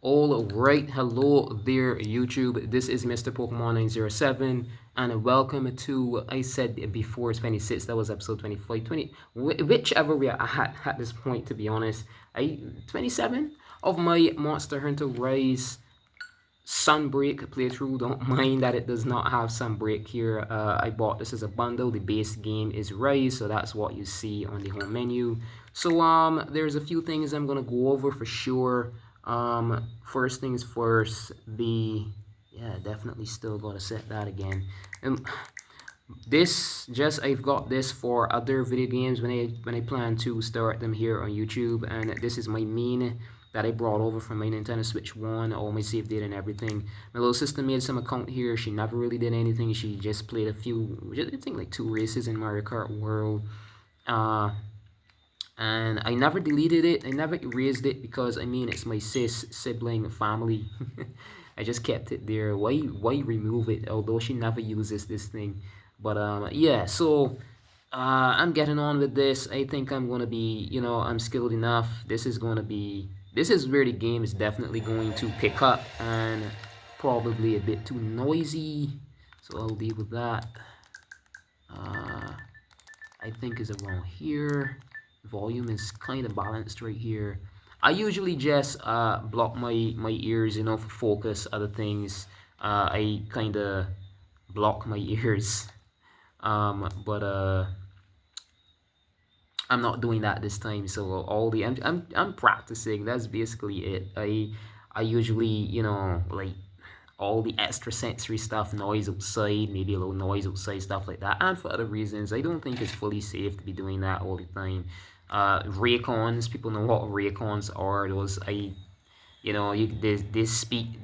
Alright, hello there YouTube, this is Mr. Pokemon 907 and welcome to, I said before 26, that was episode 25, 20, whichever we are at this point, to be honest. 27 of my Monster Hunter Rise Sunbreak playthrough. Don't mind that it does not have Sunbreak here. I bought this as a bundle. The base game is Rise, so that's what you see on the home menu. So there's a few things I'm gonna go over for sure. First things first, definitely still gotta set that again. I've got this for other video games when I plan to start them here on YouTube, and this is my main that I brought over from my Nintendo Switch 1, all my save data and everything. My little sister made some account here. She never really did anything. She just played a few, I think like 2 races in Mario Kart World. And I never deleted it. I never erased it because, I mean, it's my sibling family. I just kept it there. Why remove it? Although she never uses this thing. But yeah, so I'm getting on with this. I think I'm gonna be, I'm skilled enough. This is where the game is definitely going to pick up, and probably a bit too noisy, so I'll deal with that. I think is around here. Volume is kind of balanced right here. I usually just block my ears, for focus, other things. I kind of block my ears, but I'm not doing that this time. So I'm practicing. That's basically it. I usually, like all the extra sensory stuff, noise outside, maybe a little noise outside, stuff like that, and for other reasons. I don't think it's fully safe to be doing that all the time. Raycons, people know what Raycons are. Those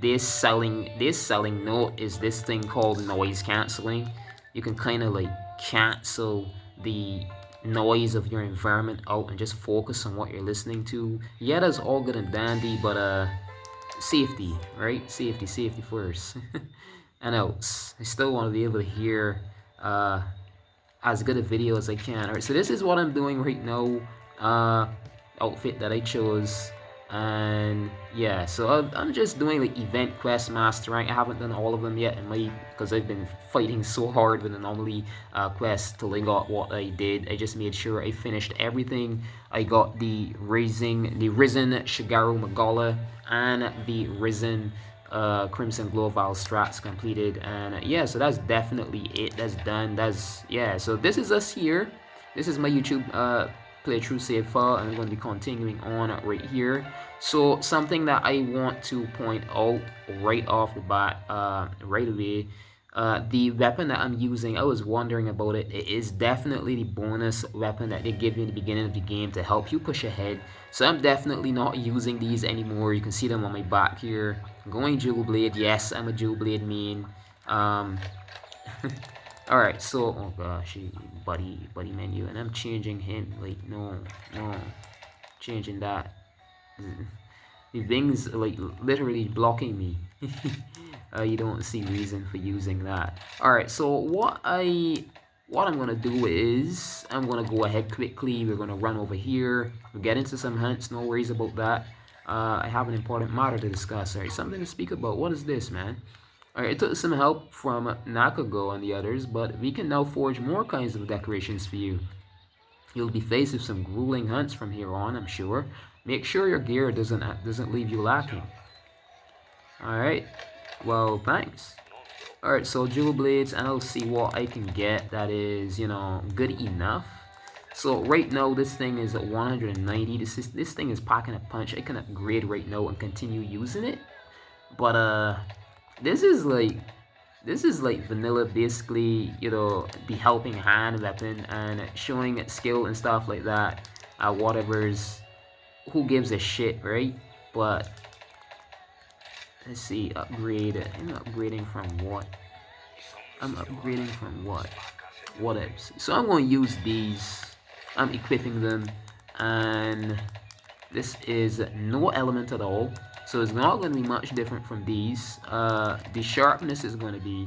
this selling note is this thing called noise canceling. You can kind of like cancel the noise of your environment out and just focus on what you're listening to. Yeah, that's all good and dandy, but safety, right? Safety first. And else, I still want to be able to hear as good a video as I can. Alright, so this is what I'm doing right now. Outfit that I chose, and yeah, so I'm just doing like event quest mastering. I haven't done all of them yet, because I've been fighting so hard with anomaly quest till I got what I did. I just made sure I finished everything. I got the risen Shigaru Magala and the risen Crimson Glow Vial strats completed, and yeah, so that's definitely it. That's done. So this is us here. This is my YouTube playthrough save file, and I'm going to be continuing on right here. So something that I want to point out right off the bat, right away, the weapon that I'm using, I was wondering about it. It is definitely the bonus weapon that they give you in the beginning of the game to help you push ahead. So I'm definitely not using these anymore. You can see them on my back here. I'm going Jewel Blade. Yes, I'm a Jewel Blade main. Alright, so, oh gosh, buddy menu, and I'm changing him, like, no, changing that. The thing's, like, literally blocking me. You don't see reason for using that. Alright, so what I'm gonna do is, I'm gonna go ahead quickly. We're gonna run over here. We'll get into some hunts, no worries about that. I have an important matter to discuss. Alright, something to speak about. What is this, man? Alright, it took some help from Nakago and the others, but we can now forge more kinds of decorations for you. You'll be faced with some grueling hunts from here on, I'm sure. Make sure your gear doesn't leave you lacking. Alright, well, thanks. Alright, so Jewel Blades, and I'll see what I can get that is, good enough. So right now, this thing is at 190. This thing is packing a punch. I can upgrade right now and continue using it. But, this is like vanilla, basically, the helping hand weapon and showing skill and stuff like that. Who gives a shit, right? But let's see, upgrade. I'm upgrading from what? What else? So I'm going to use these. I'm equipping them, and this is no element at all. So it's not going to be much different from these. The sharpness is going to be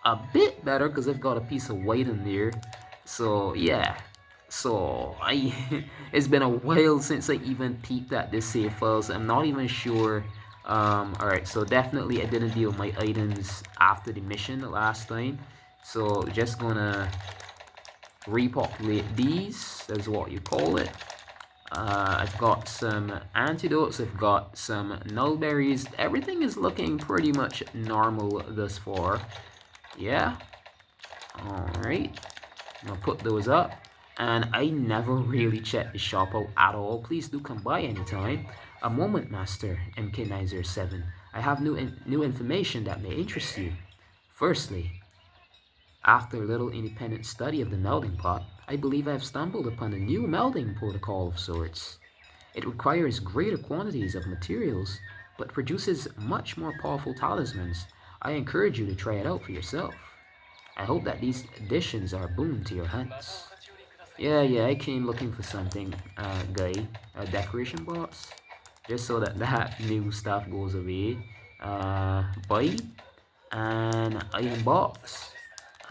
a bit better because I've got a piece of white in there. So yeah. So it's been a while since I even peeked at this save file, so I'm not even sure Alright, so definitely I didn't deal with my items after the mission the last time. So just gonna repopulate these, that's what you call it. I've got some antidotes, I've got some nullberries. Everything is looking pretty much normal thus far. Yeah. Alright. I'm gonna put those up. And I never really check the shop out at all. Please do come by anytime. A moment, Master MK907. I have new information that may interest you. Firstly, after a little independent study of the melding pot, I believe I have stumbled upon a new melding protocol of sorts. It requires greater quantities of materials, but produces much more powerful talismans. I encourage you to try it out for yourself. I hope that these additions are a boon to your hunts. Yeah, I came looking for something, guy. A decoration box. Just so that new stuff goes away. Buy. And item box.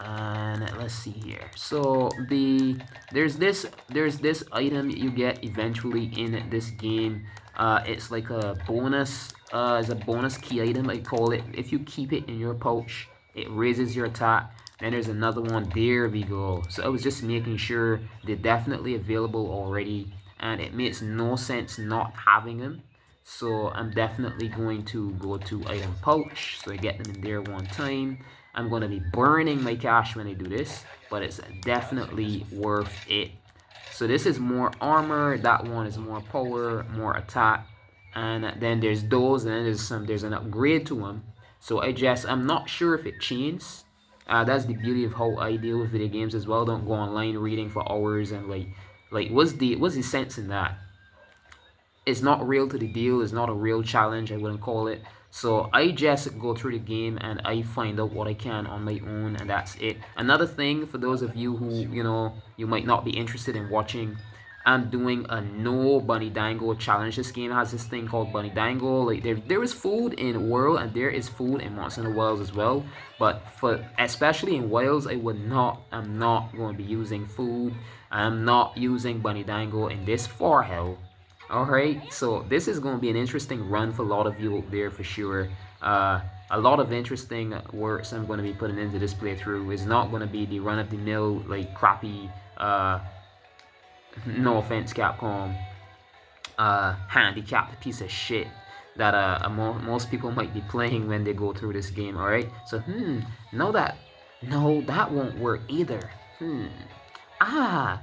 And let's see here. So there's this item you get eventually in this game. It's like a bonus. It's a bonus key item, I call it. If you keep it in your pouch, it raises your attack. Then there's another one. There we go. So I was just making sure they're definitely available already, and it makes no sense not having them. So I'm definitely going to go to item pouch, so I get them in there one time. I'm going to be burning my cash when I do this, but it's definitely worth it. So this is more armor, that one is more power, more attack, and then there's those, and then there's an upgrade to them. So I'm not sure if it changes. That's the beauty of how I deal with video games as well. Don't go online reading for hours and what's the sense in that? It's not real to the deal. It's not a real challenge, I wouldn't call it. So I just go through the game and I find out what I can on my own, and that's it. Another thing for those of you who, you might not be interested in watching, I'm doing a no bunny dango challenge. This game has this thing called bunny dango. Like there is food in World and there is food in Monster Hunter Wilds as well. But especially in Wilds, I'm not going to be using food. I'm not using bunny dango in this for hell. Alright, so this is going to be an interesting run for a lot of you out there for sure. A lot of interesting works I'm going to be putting into this playthrough. It's not going to be the run-of-the-mill, like, crappy, no offense Capcom, handicapped piece of shit that most people might be playing when they go through this game, alright? So, no, that won't work either. Oh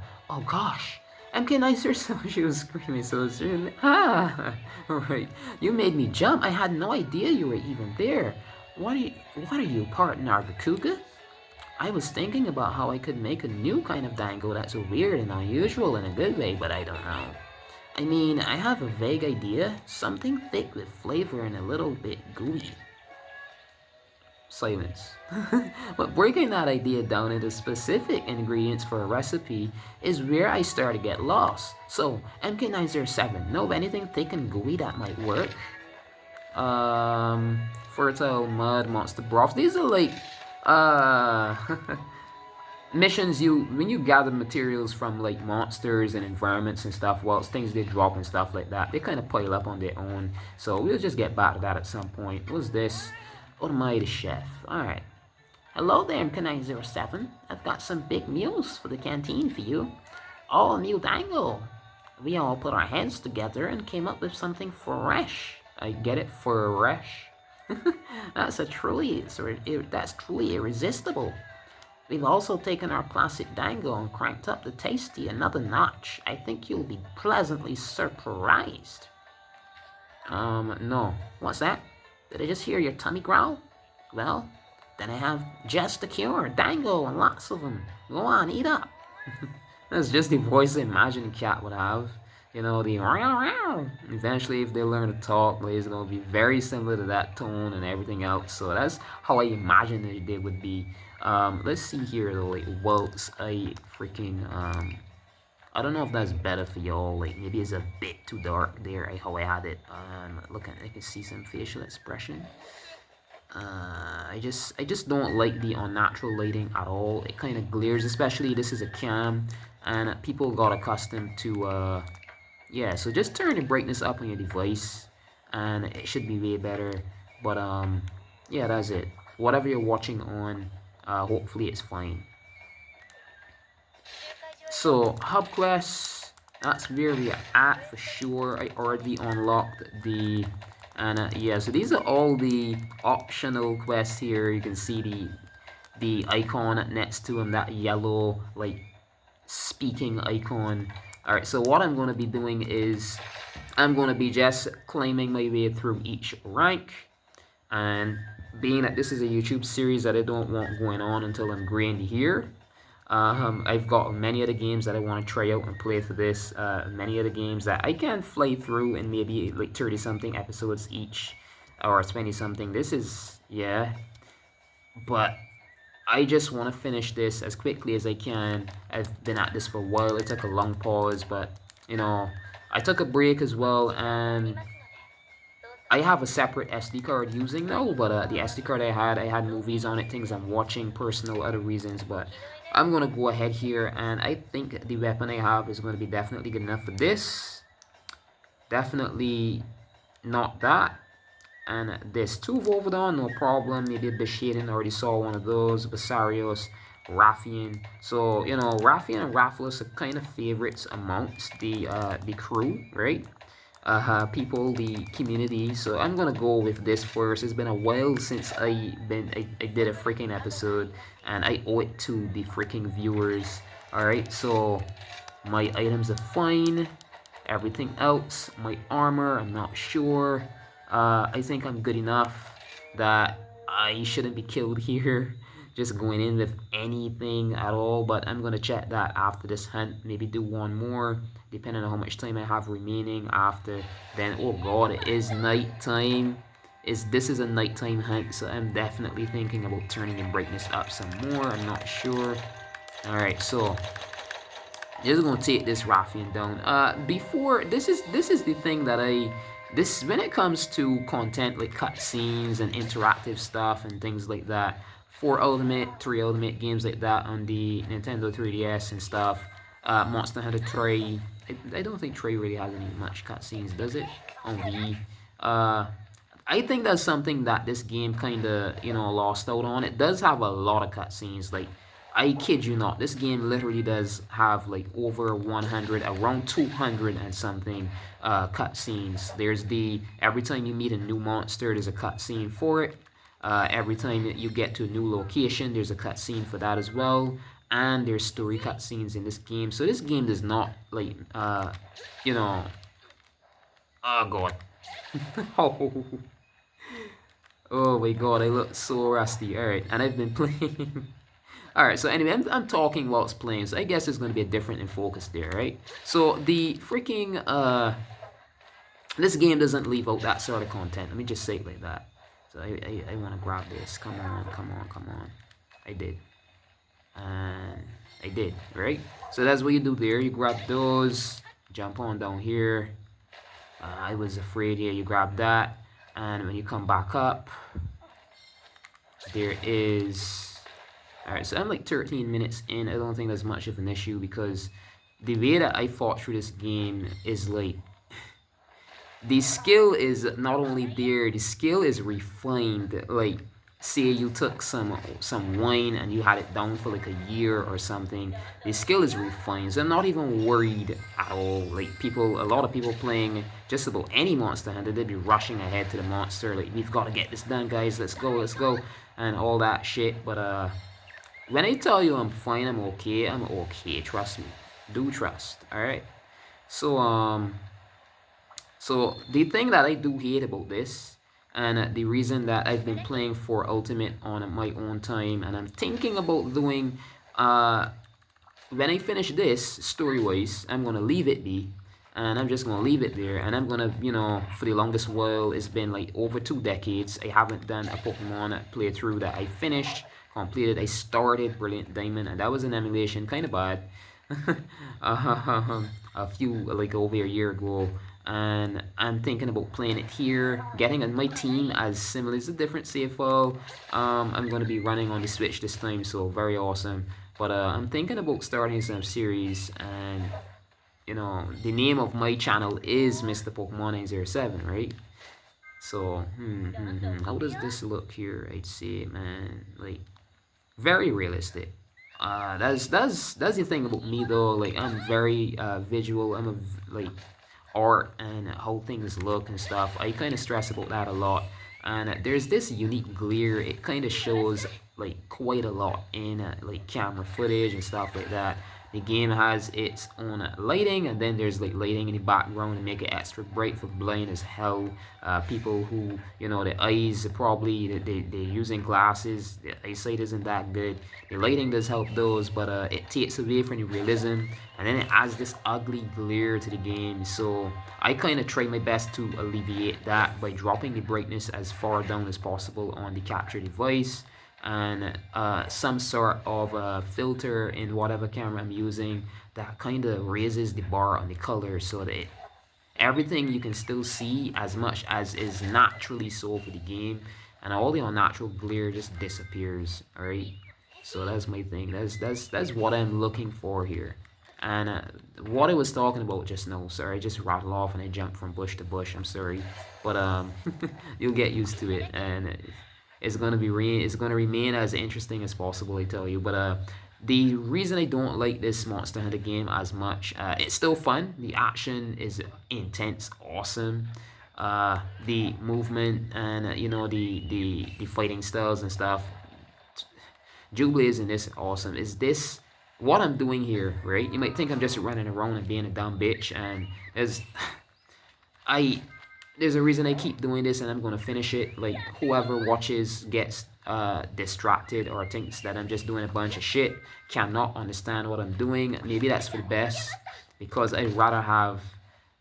gosh. MK Nicer, so she was screaming so soon. Alright. You made me jump. I had no idea you were even there. What are you, part Nargacuga? I was thinking about how I could make a new kind of dango that's weird and unusual in a good way, but I don't know. I mean, I have a vague idea. Something thick with flavor and a little bit gooey. Silence. But breaking that idea down into specific ingredients for a recipe is where I start to get lost. So, MK907, know of anything thick and gooey that might work? Fertile mud, monster broth. These are like, missions when you gather materials from like monsters and environments and stuff, well, things they drop and stuff like that, they kind of pile up on their own. So we'll just get back to that at some point. What's this? Almighty Chef. Alright. Hello there, MK907. I've got some big meals for the canteen for you. All new dango. We all put our heads together and came up with something fresh. I get it, fresh. That's truly irresistible. We've also taken our classic dango and cranked up the tasty another notch. I think you'll be pleasantly surprised. No. What's that? Did I just hear your tummy growl? Well, then I have just the cure, dango, and lots of them. Go on, eat up. That's just the voice I imagine a cat would have. You know, the row. Eventually, if they learn to talk, it's going to be very similar to that tone and everything else. So that's how I imagine they would be. Let's see here, though. Like, whilst I freaking, I don't know if that's better for y'all. Like, maybe it's a bit too dark there, how I had it. Look, I can see some facial expression. I just don't like the unnatural lighting at all. It kind of glares, especially this is a cam, and people got accustomed to, yeah, so just turn the brightness up on your device. and it should be way better. But yeah, that's it. Whatever you're watching on, hopefully it's fine. So hub quests, that's where we are at for sure. I already unlocked the, and yeah, so these are all the optional quests here. You can see the icon next to them, that yellow like speaking icon. Alright, so what I'm going to be doing is I'm going to be just climbing my way through each rank, and being that this is a YouTube series that I don't want going on until I'm grand here, I've got many other games that I want to try out and play for this, many other games that I can fly through in maybe like 30 something episodes each, or 20 something. This is, yeah, but I just want to finish this as quickly as I can. I've been at this for a while. It took a long pause, but you know, I took a break as well, and I have a separate SD card using now, but the SD card I had movies on it, things I'm watching, personal, other reasons, but I'm going to go ahead here, and I think the weapon I have is going to be definitely good enough for this. Definitely not that. And this 2 Volvodon, no problem. Maybe a Bishaden, already saw one of those. Basarios, Rathian. So, you know, Rathian and Rathalos are kind of favorites amongst the crew, right? People, the community. So I'm gonna go with this first. It's been a while since I did a freaking episode, and I owe it to the freaking viewers. Alright, so my items are fine. Everything else, my armor, I'm not sure. I think I'm good enough that I shouldn't be killed here. Just going in with anything at all, but I'm gonna check that after this hunt. Maybe do one more, depending on how much time I have remaining after. Then, oh god, it is night time. This is a nighttime hunt, so I'm definitely thinking about turning in brightness up some more. I'm not sure. All right, so just gonna take this Rathian down. Before this is the thing that when it comes to content like cutscenes and interactive stuff and things like that, 4 Ultimate, 3 Ultimate, games like that on the Nintendo 3DS and stuff. Monster Hunter Trey. I don't think Trey really has any much cutscenes, does it? On Wii. I think that's something that this game kind of, you know, lost out on. It does have a lot of cutscenes. Like, I kid you not, this game literally does have like over 100, around 200 and something cutscenes. There's every time you meet a new monster, there's a cutscene for it. Every time that you get to a new location, there's a cutscene for that as well. And there's story cutscenes in this game. So this game does not, like, you know... Oh, God. Oh. Oh my god, I look so rusty. Alright, and I've been playing... Alright, so anyway, I'm talking while it's playing, so I guess there's going to be a different in focus there, right? So the freaking, this game doesn't leave out that sort of content. Let me just say it like that. So I want to grab this. Come on, come on, come on. I did. And I did, right? So that's what you do there. You grab those, jump on down here. I was afraid here. You grab that. And when you come back up, there is... Alright, so I'm like 13 minutes in. I don't think that's much of an issue because the way that I fought through this game is like... The skill is not only there, the skill is refined. Like, say you took some wine and you had it down for like a year or something. The skill is refined, so I'm not even worried at all. Like, a lot of people playing just about any Monster Hunter, they'd be rushing ahead to the monster, like, we've got to get this done, guys, let's go, and all that shit. But when I tell you I'm fine, I'm okay, trust me. Do trust, alright? So the thing that I do hate about this, and the reason that I've been playing for Ultimate on my own time, and I'm thinking about doing, when I finish this, story-wise, I'm going to leave it be, and I'm just going to leave it there, and I'm going to, you know, for the longest while, it's been like over 2 decades, I haven't done a Pokemon playthrough that I finished, completed. I started Brilliant Diamond, and that was an emulation, kind of bad, a few, like over a year ago. And I'm thinking about playing it here, getting my team as similar as a different save file. I'm going to be running on the Switch this time, so very awesome. But I'm thinking about starting some series, and you know, the name of my channel is Mr. Pokemon 907, right? So, how does this look here? I'd say, man, like very realistic. That's the thing about me though. Like I'm very visual. I'm a like art and how things look and stuff. I kind of stress about that a lot. And there's this unique glare. It kind of shows like quite a lot in like camera footage and stuff like that. The game has its own lighting, and then there's like lighting in the background to make it extra bright for blind as hell. People who, you know, the eyes probably they're using glasses, the eyesight isn't that good. The lighting does help those, but it takes away from the realism, and then it adds this ugly glare to the game. So I kind of try my best to alleviate that by dropping the brightness as far down as possible on the capture device, and some sort of filter in whatever camera I'm using that kind of raises the bar on the color so that everything you can still see as much as is naturally so for the game, and all the unnatural glare just disappears. All right, so that's my thing. That's what I'm looking for here. And what I was talking about just now, sorry, I just rattled off and I jumped from bush to bush. I'm sorry, but you'll get used to it, and it's gonna remain as interesting as possible, I tell you. But the reason I don't like this Monster Hunter game as much, it's still fun. The action is intense, awesome. The movement and you know the fighting styles and stuff. Jubilee is in this awesome. Is this what I'm doing here? Right? You might think I'm just running around and being a dumb bitch, and there's I there's a reason I keep doing this, and I'm gonna finish it. Like whoever watches gets distracted or thinks that I'm just doing a bunch of shit, cannot understand what I'm doing. Maybe that's for the best, because I'd rather have,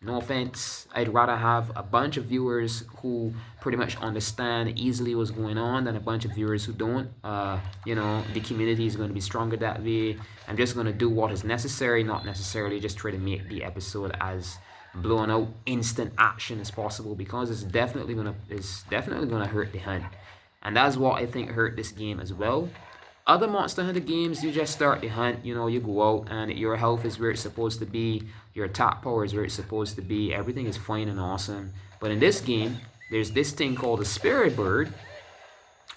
no offense, I'd rather have a bunch of viewers who pretty much understand easily what's going on than a bunch of viewers who don't. You know, the community is going to be stronger that way. I'm just going to do what is necessary, not necessarily just try to make the episode as blown out instant action as possible, because it's definitely gonna hurt the hunt, and that's what I think hurt this game as well. Other Monster Hunter games, you just start the hunt, you know, you go out and your health is where it's supposed to be, your attack power is where it's supposed to be, everything is fine and awesome. But in this game, there's this thing called a spirit bird.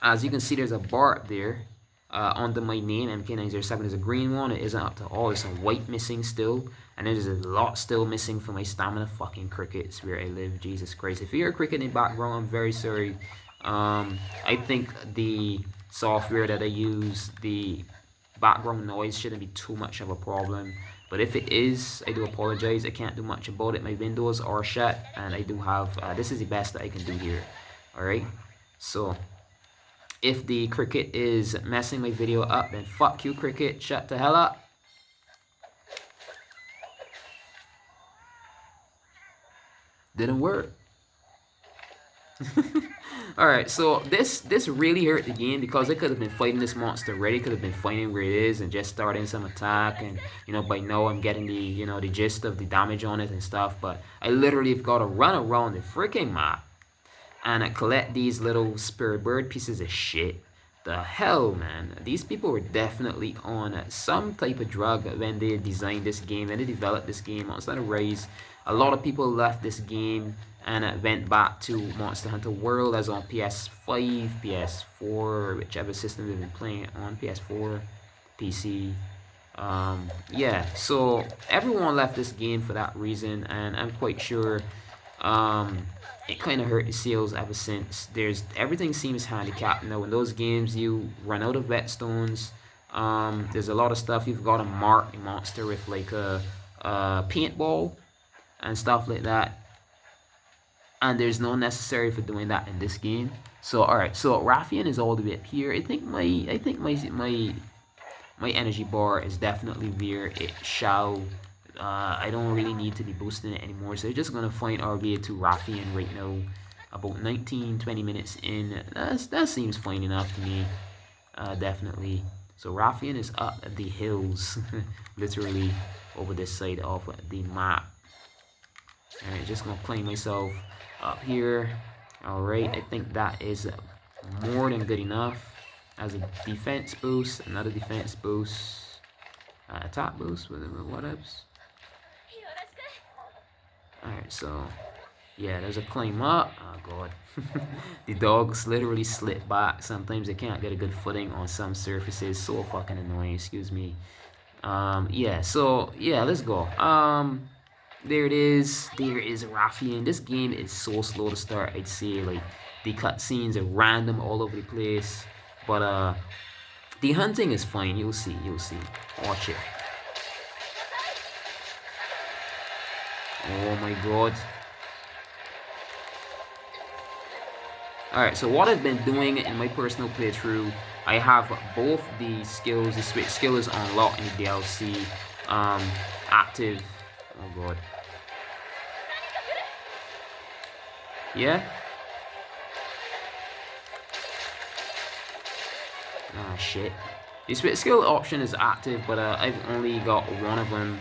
As you can see, there's a bar up there under my name, MK907. There's a green one, it isn't up to all, there's a white missing still, and then there's a lot still missing for my stamina. Fucking crickets where I live, Jesus Christ. If you hear a cricket in the background, I'm very sorry. I think the software that I use, the background noise shouldn't be too much of a problem, but if it is, I do apologize. I can't do much about it. My windows are shut, and I do have this is the best that I can do here. Alright, so if the cricket is messing my video up, then fuck you, cricket, shut the hell up. Didn't work. Alright, so this really hurt the game, because I could have been fighting this monster already, could have been finding where it is and just starting some attack, and you know, by now I'm getting the, you know, the gist of the damage on it and stuff, but I literally have got to run around the freaking map and I collect these little spirit bird pieces of shit. The hell, man. These people were definitely on some type of drug when they designed this game, when they developed this game, Monster Hunter Rise. A lot of people left this game and went back to Monster Hunter World, as on PS5, PS4, whichever system they've been playing on, PS4, PC. Yeah, so everyone left this game for that reason, and I'm quite sure it kind of hurt the sales ever since. Everything seems handicapped now. In those games, you run out of whetstones. There's a lot of stuff you've got to mark a monster with, like a paintball and stuff like that, and there's no necessary for doing that in this game. So alright, so Rathian is all the way up here. I think my energy bar is definitely where it shall. I don't really need to be boosting it anymore, so we're just gonna find our way to Rathian right now. About 19-20 minutes in. That seems fine enough to me. Definitely. So Rathian is up the hills, literally over this side of the map. Alright, just gonna climb myself up here. Alright, I think that is more than good enough. As a defense boost, another defense boost, attack boost, what else? Alright, so Yeah, there's a climb up. Oh god. The dogs literally slip back. Sometimes they can't get a good footing on some surfaces. So fucking annoying, excuse me. Yeah, so yeah, let's go. There it is. There is Rathian. This game is so slow to start, I'd say. Like, the cutscenes are random all over the place. But the hunting is fine. You'll see, you'll see. Watch it. Oh my god. Alright, so what I've been doing in my personal playthrough, I have both the skills, the switch skill is unlocked in the DLC, active. Oh god. Yeah? Ah, shit. The switch skill option is active, but I've only got one of them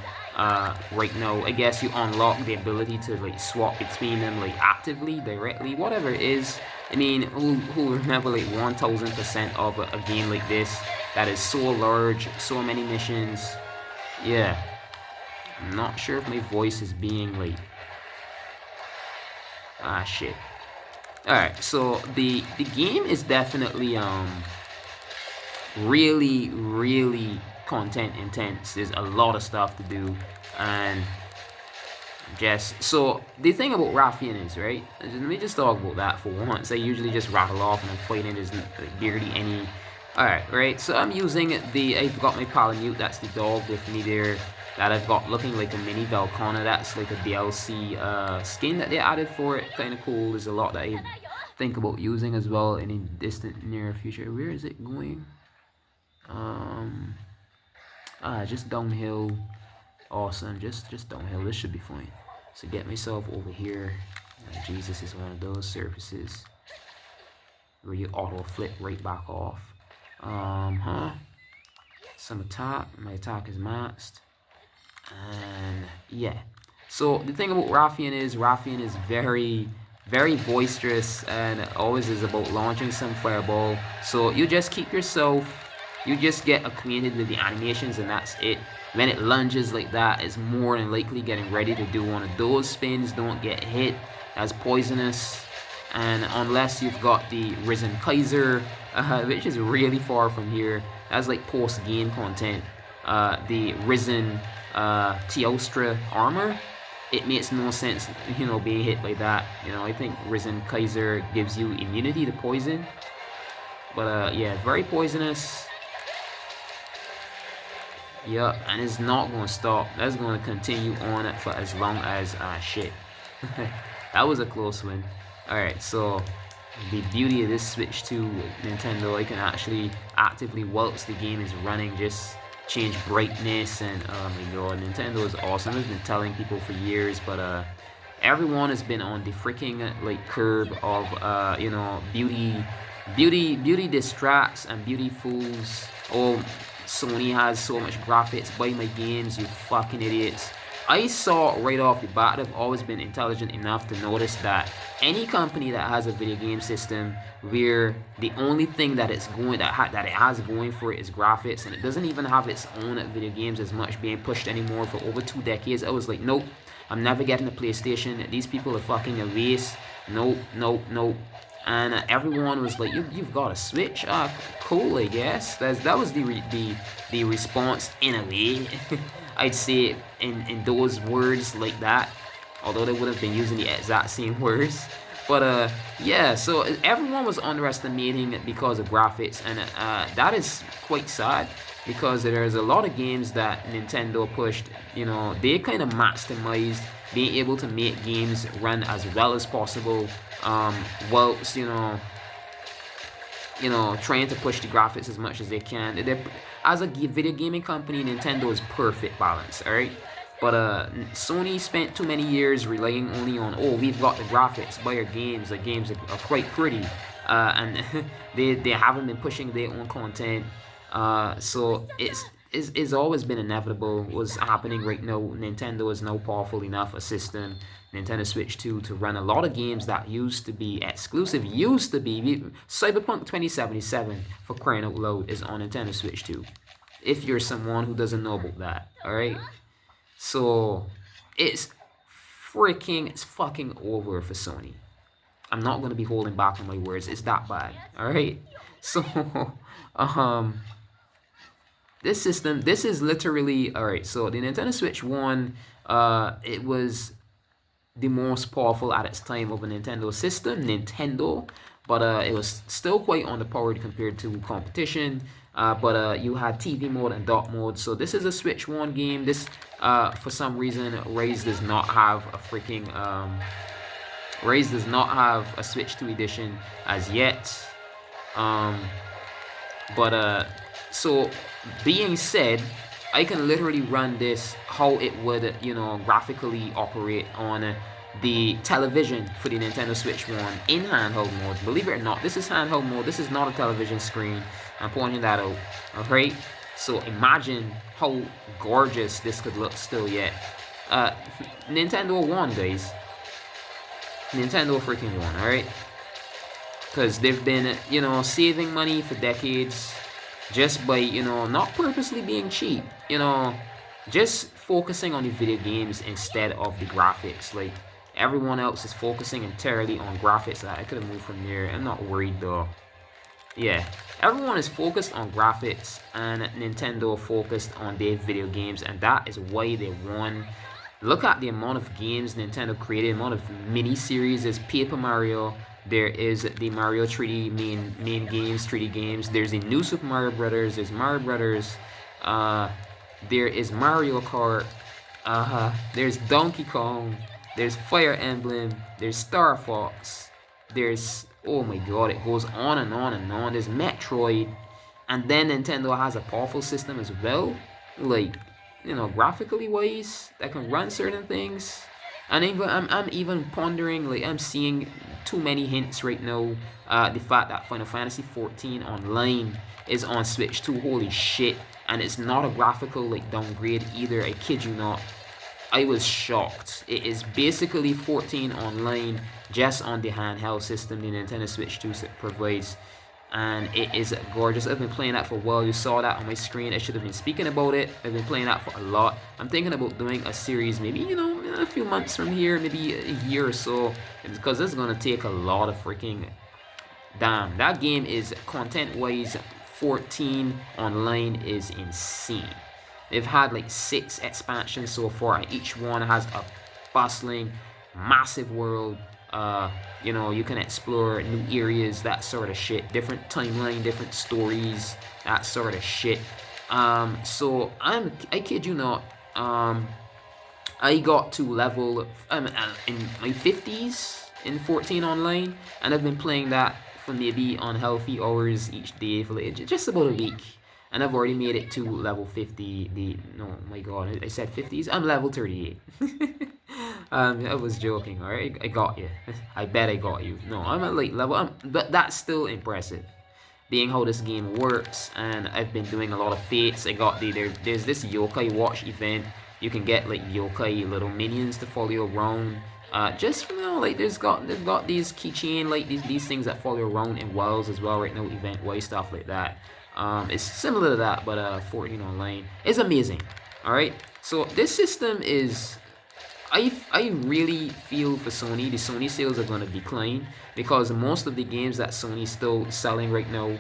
right now. I guess you unlock the ability to like swap between them like actively, directly, whatever it is. I mean, who remember like 1000% of a game like this that is so large, so many missions. Yeah, I'm not sure if my voice is being like, ah shit. All right, so the game is definitely really content intense. There's a lot of stuff to do, and just so the thing about Rathian is, right, let me just talk about that for once. I usually just rattle off and I'm fighting, there's barely any. Alright, right, so I'm using I've got my Palamute, that's the dog with me there, that I've got looking like a mini Valcona. That's like a DLC skin that they added for it, kind of cool. There's a lot that I think about using as well in a distant near future. Where is it going? Just downhill. Awesome, just downhill. This should be fine. So get myself over here. Jesus is one of those surfaces where you auto flip right back off. Some attack. My attack is maxed. And yeah. So the thing about Rathian is very boisterous and always is about launching some fireball. So you just keep yourself. You just get acquainted with the animations and that's it. When it lunges like that, it's more than likely getting ready to do one of those spins. Don't get hit. That's poisonous. And unless you've got the Risen Kaiser, which is really far from here, that's like post-game content. The Risen Teostra armor, it makes no sense, you know, being hit like that. You know, I think Risen Kaiser gives you immunity to poison. But yeah, very poisonous. Yup, and it's not going to stop. That's going to continue on for as long as, shit. That was a close one. Alright, so the beauty of this Switch 2 Nintendo, I can actually actively, whilst the game is running, just change brightness and, oh my god, Nintendo is awesome. I've been telling people for years, but, everyone has been on the freaking, like, curb of, you know, beauty distracts and beauty fools. Oh, Sony has so much graphics. Buy my games, you fucking idiots. I saw right off the bat, I've always been intelligent enough to notice that any company that has a video game system where the only thing that it's going that it has going for it is graphics, and it doesn't even have its own video games as much being pushed anymore for over 2 decades, I was like, nope, I'm never getting a PlayStation. These people are fucking a waste. Nope. And everyone was like, "You've got a Switch? Cool, I guess." That was the response in a way. I'd say in those words like that, although they would have been using the exact same words. But yeah, so everyone was underestimating it because of graphics, and that is quite sad because there's a lot of games that Nintendo pushed. You know, they kind of maximized being able to make games run as well as possible, whilst trying to push the graphics as much as they can. As a video gaming company, Nintendo is perfect balance, all right. But Sony spent too many years relying only on, oh, we've got the graphics, buy our games. The games are quite pretty, and they haven't been pushing their own content. So it's always been inevitable. What's happening right now, Nintendo is now powerful enough a system, Nintendo Switch 2, to run a lot of games that used to be exclusive. Cyberpunk 2077, for crying out loud, is on Nintendo Switch 2. If you're someone who doesn't know about that, alright? So it's it's fucking over for Sony. I'm not gonna be holding back on my words. It's that bad. All right. So, um, this system, this is literally all right. So the Nintendo Switch One, it was the most powerful at its time of a Nintendo system, but it was still quite underpowered compared to competition. But you had TV mode and dock mode. So this is a Switch One game. This, for some reason, Rise does not have a freaking Rise does not have a Switch 2 edition as yet. So being said, I can literally run this how it would, graphically operate on the television for the Nintendo Switch 1 in handheld mode. Believe it or not, this is handheld mode. This is not a television screen. I'm pointing that out. Alright? So imagine how gorgeous this could look still yet. Nintendo 1, guys. Nintendo freaking 1, alright? Because they've been, saving money for decades just by, not purposely being cheap, just focusing on the video games instead of the graphics. Like, everyone else is focusing entirely on graphics. I could have moved from there. I'm not worried, though. Yeah, everyone is focused on graphics, and Nintendo focused on their video games, and that is why they won. Look at the amount of games Nintendo created, the amount of mini-series. There's Paper Mario, there is the Mario 3D main games, 3D games. There's the new Super Mario Brothers, there's Mario Brothers, there is Mario Kart, there's Donkey Kong, there's Fire Emblem, there's Star Fox, there's, oh my god, it goes on and on and on. There's Metroid, and then Nintendo has a powerful system as well, like, graphically wise, that can run certain things. And even I'm even pondering, like, I'm seeing too many hints right now. The fact that Final Fantasy 14 Online is on Switch 2, holy shit, and it's not a graphical like downgrade either. I kid you not. I was shocked. It is basically 14 Online just on the handheld system the Nintendo Switch 2 provides. And it is gorgeous. I've been playing that for a while. You saw that on my screen. I should have been speaking about it. I've been playing that for a lot. I'm thinking about doing a series, maybe, a few months from here, maybe a year or so, because it's gonna take a lot of freaking, damn, that game is content wise. 14 Online is insane. They've had like 6 expansions so far, and each one has a bustling, massive world. You can explore new areas, that sort of shit, different timeline, different stories, that sort of shit. So I kid you not, I got to level in my 50s in 14 Online, and I've been playing that for maybe unhealthy hours each day for like just about a week, and I've already made it to level 50. No, my god, I said 50s. I'm level 38. I was joking, alright? I got you. I bet I got you. No, I'm at late level, but that's still impressive, being how this game works. And I've been doing a lot of fates. I got there's this yokai watch event. You can get like yokai little minions to follow you around. Just like they've got these keychain, like these things that follow you around in Wells as well right now, event wise stuff like that. It's similar to that, but 14 Online is amazing. All right, so this system is, I really feel for Sony, the Sony sales are going to decline, because most of the games that Sony's still selling right now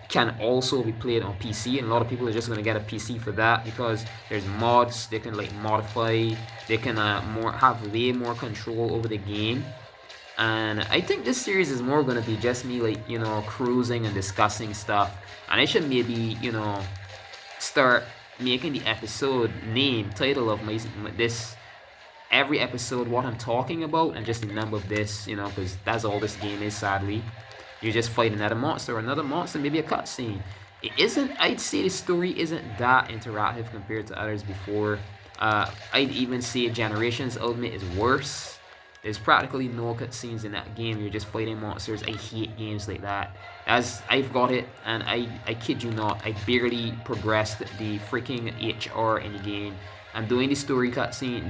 can also be played on PC, and a lot of people are just going to get a PC for that, because there's mods they can like modify, they can have way more control over the game. And I think this series is more going to be just me like, cruising and discussing stuff, and I should maybe, start making the episode title of this, every episode, what I'm talking about, and just the number of this, because that's all this game is, sadly. You just fight another monster, maybe a cutscene. It isn't, I'd say the story isn't that interactive compared to others before. I'd even say Generations Ultimate is worse. There's practically no cutscenes in that game. You're just fighting monsters. I hate games like that. As I've got it, and I kid you not, I barely progressed the freaking HR in the game. I'm doing the story cutscene,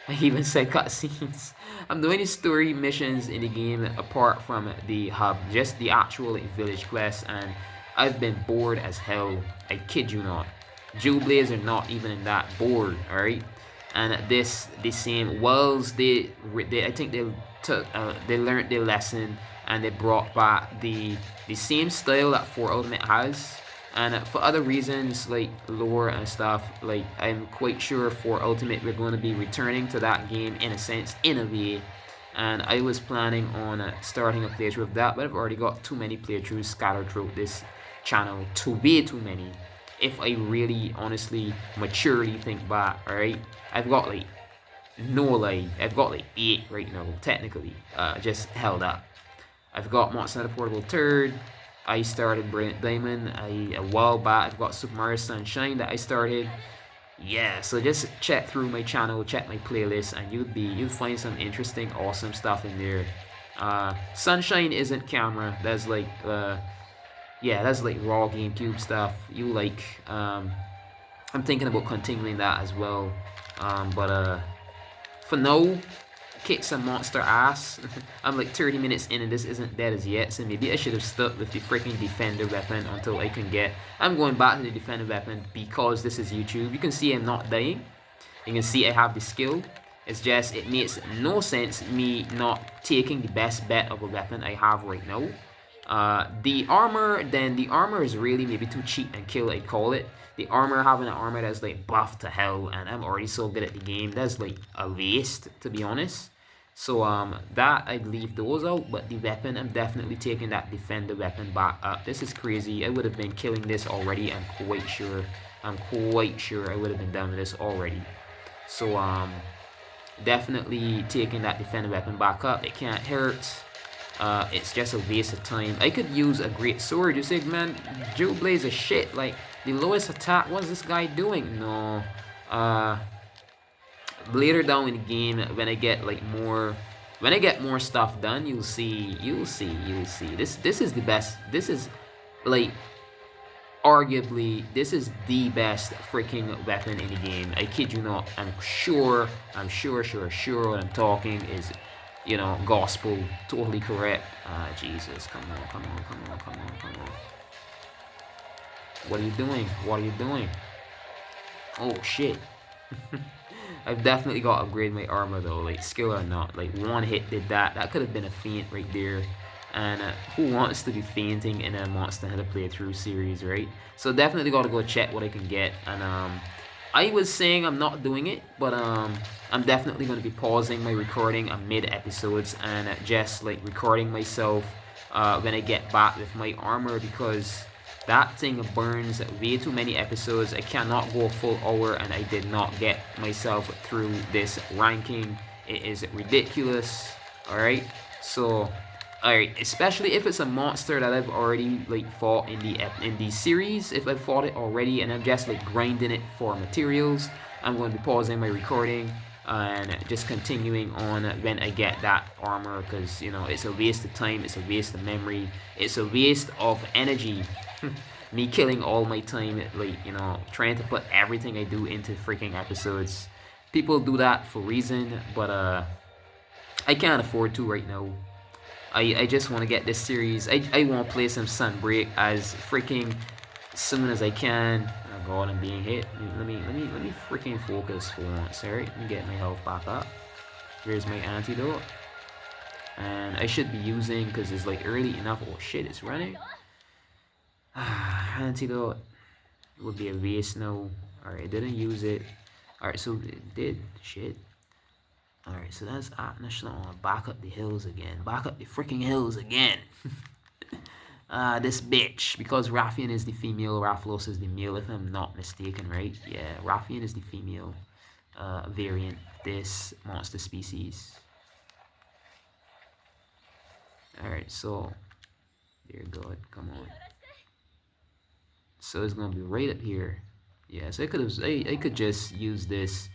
I even said cutscenes. I'm doing the story missions in the game apart from the hub, just the actual village quests, and I've been bored as hell. I kid you not. Jewel Blades are not even in that bored, alright? And this the same wells they I think they took they learned their lesson, and they brought back the same style that 4 Ultimate has. And for other reasons like lore and stuff, like I'm quite sure for Ultimate we're going to be returning to that game in a sense, in a way. And I was planning on starting a playthrough of that, but I've already got too many playthroughs scattered throughout this channel, too many. If I really honestly maturely think back, alright, I've got like no lie, I've got like 8 right now technically, just held up. I've got Monster Hunter Portable Turd. I started Brilliant Diamond a while back. I've got Super Mario Sunshine that I started. Yeah, so just check through my channel, check my playlist, and you'll find some interesting, awesome stuff in there. Sunshine isn't camera. That's like yeah, that's like raw GameCube stuff. You like I'm thinking about continuing that as well. But for now, kick some monster ass. I'm like 30 minutes in and this isn't dead as yet, so maybe I should have stuck with the freaking defender weapon until I can get... I'm going back to the defender weapon because this is YouTube. You can see I'm not dying. You can see I have the skill. It's just, it makes no sense me not taking the best bet of a weapon I have right now. The armor is really maybe too cheap and kill, I call it. The armor, having an armor that's like buffed to hell, and I'm already so good at the game, that's like a waste, to be honest. So that I'd leave those out, but the weapon, I'm definitely taking that defender weapon back up. This is crazy. I would have been killing this already. I'm quite sure I would have been done with this already. So definitely taking that defender weapon back up. It can't hurt. It's just a waste of time. I could use a great sword. You say, man, Joe Blaze is shit. Like, the lowest attack, what's this guy doing? No. Later down in the game, when I get like more stuff done, you'll see. This is the best. This is like arguably this is the best freaking weapon in the game. I kid you not. I'm sure what I'm talking is, you know, gospel, totally correct. Jesus, come on. What are you doing? Oh shit. I've definitely got to upgrade my armor though, like skill or not. Like one hit did that. That could have been a feint right there. And who wants to be fainting in a Monster Hunter playthrough series, right? So definitely got to go check what I can get. And I was saying I'm not doing it, but I'm definitely going to be pausing my recording mid episodes and just like recording myself when I get back with my armor, because that thing burns way too many episodes. I cannot go a full hour and I did not get myself through this ranking. It is ridiculous. Alright, so alright, especially if it's a monster that I've already like fought in the series. If I've fought it already and I'm just like grinding it for materials, I'm going to be pausing my recording and just continuing on when I get that armor, because you know it's a waste of time, it's a waste of memory, it's a waste of energy. Me killing all my time, like, you know, trying to put everything I do into freaking episodes. People do that for a reason, but I can't afford to right now. I just want to get this series. I want to play some Sunbreak as freaking soon as I can. Oh god, I'm being hit. Let me freaking focus for once. Alright, let me get my health back up. Here's my antidote. And I should be using, because it's like early enough. Oh shit, it's running. Antidote would be a waste now. Alright, I didn't use it. Alright, so it did. Shit. Alright, so that's national. Back up the hills again. Back up the freaking hills again. This bitch. Because Rathian is the female, Rathalos is the male, if I'm not mistaken, right? Yeah, Rathian is the female variant of this monster species. Alright, so dear God, come on. So it's gonna be right up here. Yeah, so I could just use this.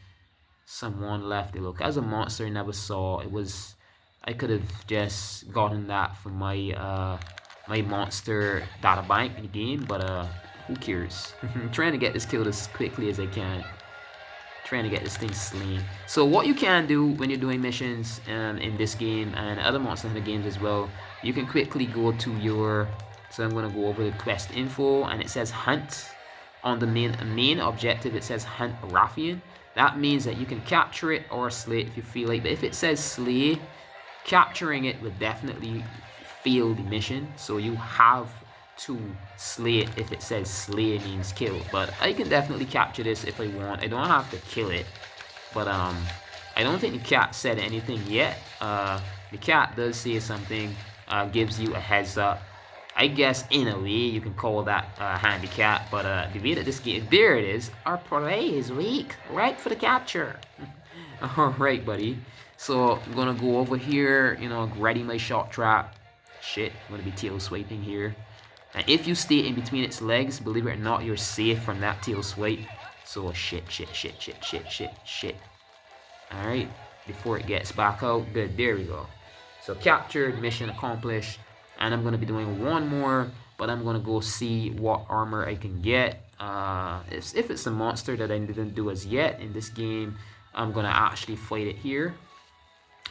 Someone left it. Look, as a monster I never saw. It was, I could have just gotten that from my my monster data bank in the game, but who cares? I'm trying to get this killed as quickly as I can. Trying to get this thing slain. So what you can do when you're doing missions in this game and other Monster Hunter games as well, you can quickly go to your... So I'm going to go over the quest info, and it says hunt. On the main objective, it says hunt Rathian. that means that you can capture it or slay it if you feel like. But if it says slay, capturing it would definitely fail the mission. So you have to slay it if it says slay means kill. But I can definitely capture this if I want. I don't have to kill it. But I don't think the cat said anything yet. The cat does say something, gives you a heads up. I guess in a way you can call that handicap, but the way that this game, there it is. Our prey is weak, right for the capture. Alright, buddy. So I'm gonna go over here, you know, ready my shot trap. Shit, I'm gonna be tail swiping here. And if you stay in between its legs, believe it or not, you're safe from that tail swipe. So shit. Alright, before it gets back out. Good, there we go. So captured, mission accomplished. And I'm going to be doing one more, but I'm going to go see what armor I can get. If it's a monster that I didn't do as yet in this game, I'm going to actually fight it here.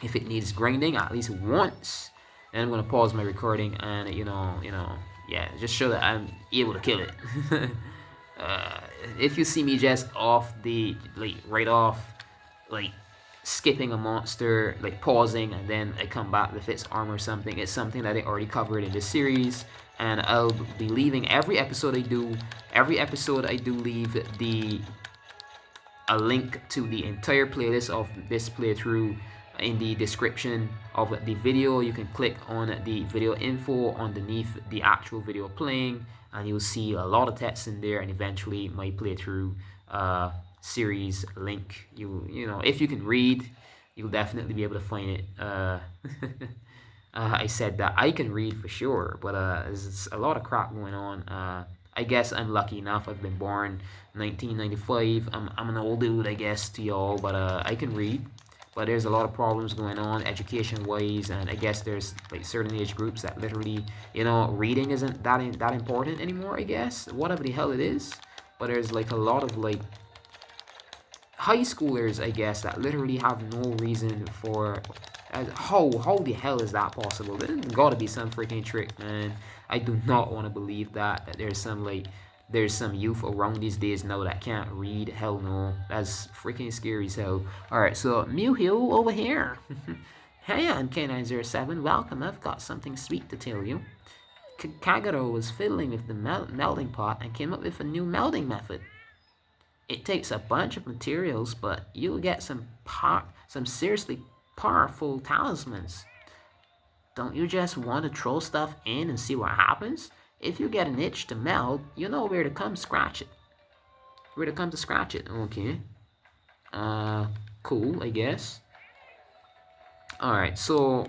If it needs grinding at least once, then I'm going to pause my recording and, yeah, just show that I'm able to kill it. If you see me just off the, like, right off, like, skipping a monster, like pausing, and then I come back with its armor or something, it's something that I already covered in this series, and I'll be leaving every episode I do leave a link to the entire playlist of this playthrough in the description of the video. You can click on the video info underneath the actual video playing, and you'll see a lot of text in there, and eventually my playthrough series link. You know, if you can read, you'll definitely be able to find it. I said that I can read for sure, but there's a lot of crap going on. I guess I'm lucky enough. I've been born 1995. I'm an old dude, I guess, to y'all, but I can read. But there's a lot of problems going on education-wise, and I guess there's like certain age groups that literally, you know, reading isn't that important anymore, I guess. Whatever the hell it is. But there's like a lot of like high schoolers, I guess, that literally have no reason for how the hell is that possible? There's gotta be some freaking trick, man. I do not want to believe that there's some youth around these days now that can't read. Hell no, that's freaking scary as hell. Alright, so Mewhill over here. Hey, I'm K907, welcome. I've got something sweet to tell you. Kagero was fiddling with the melding pot and came up with a new melding method. It takes a bunch of materials, but you'll get some seriously powerful talismans. Don't you just want to throw stuff in and see what happens? If you get an itch to meld, you know where to come scratch it. Okay. Cool, I guess. Alright, so,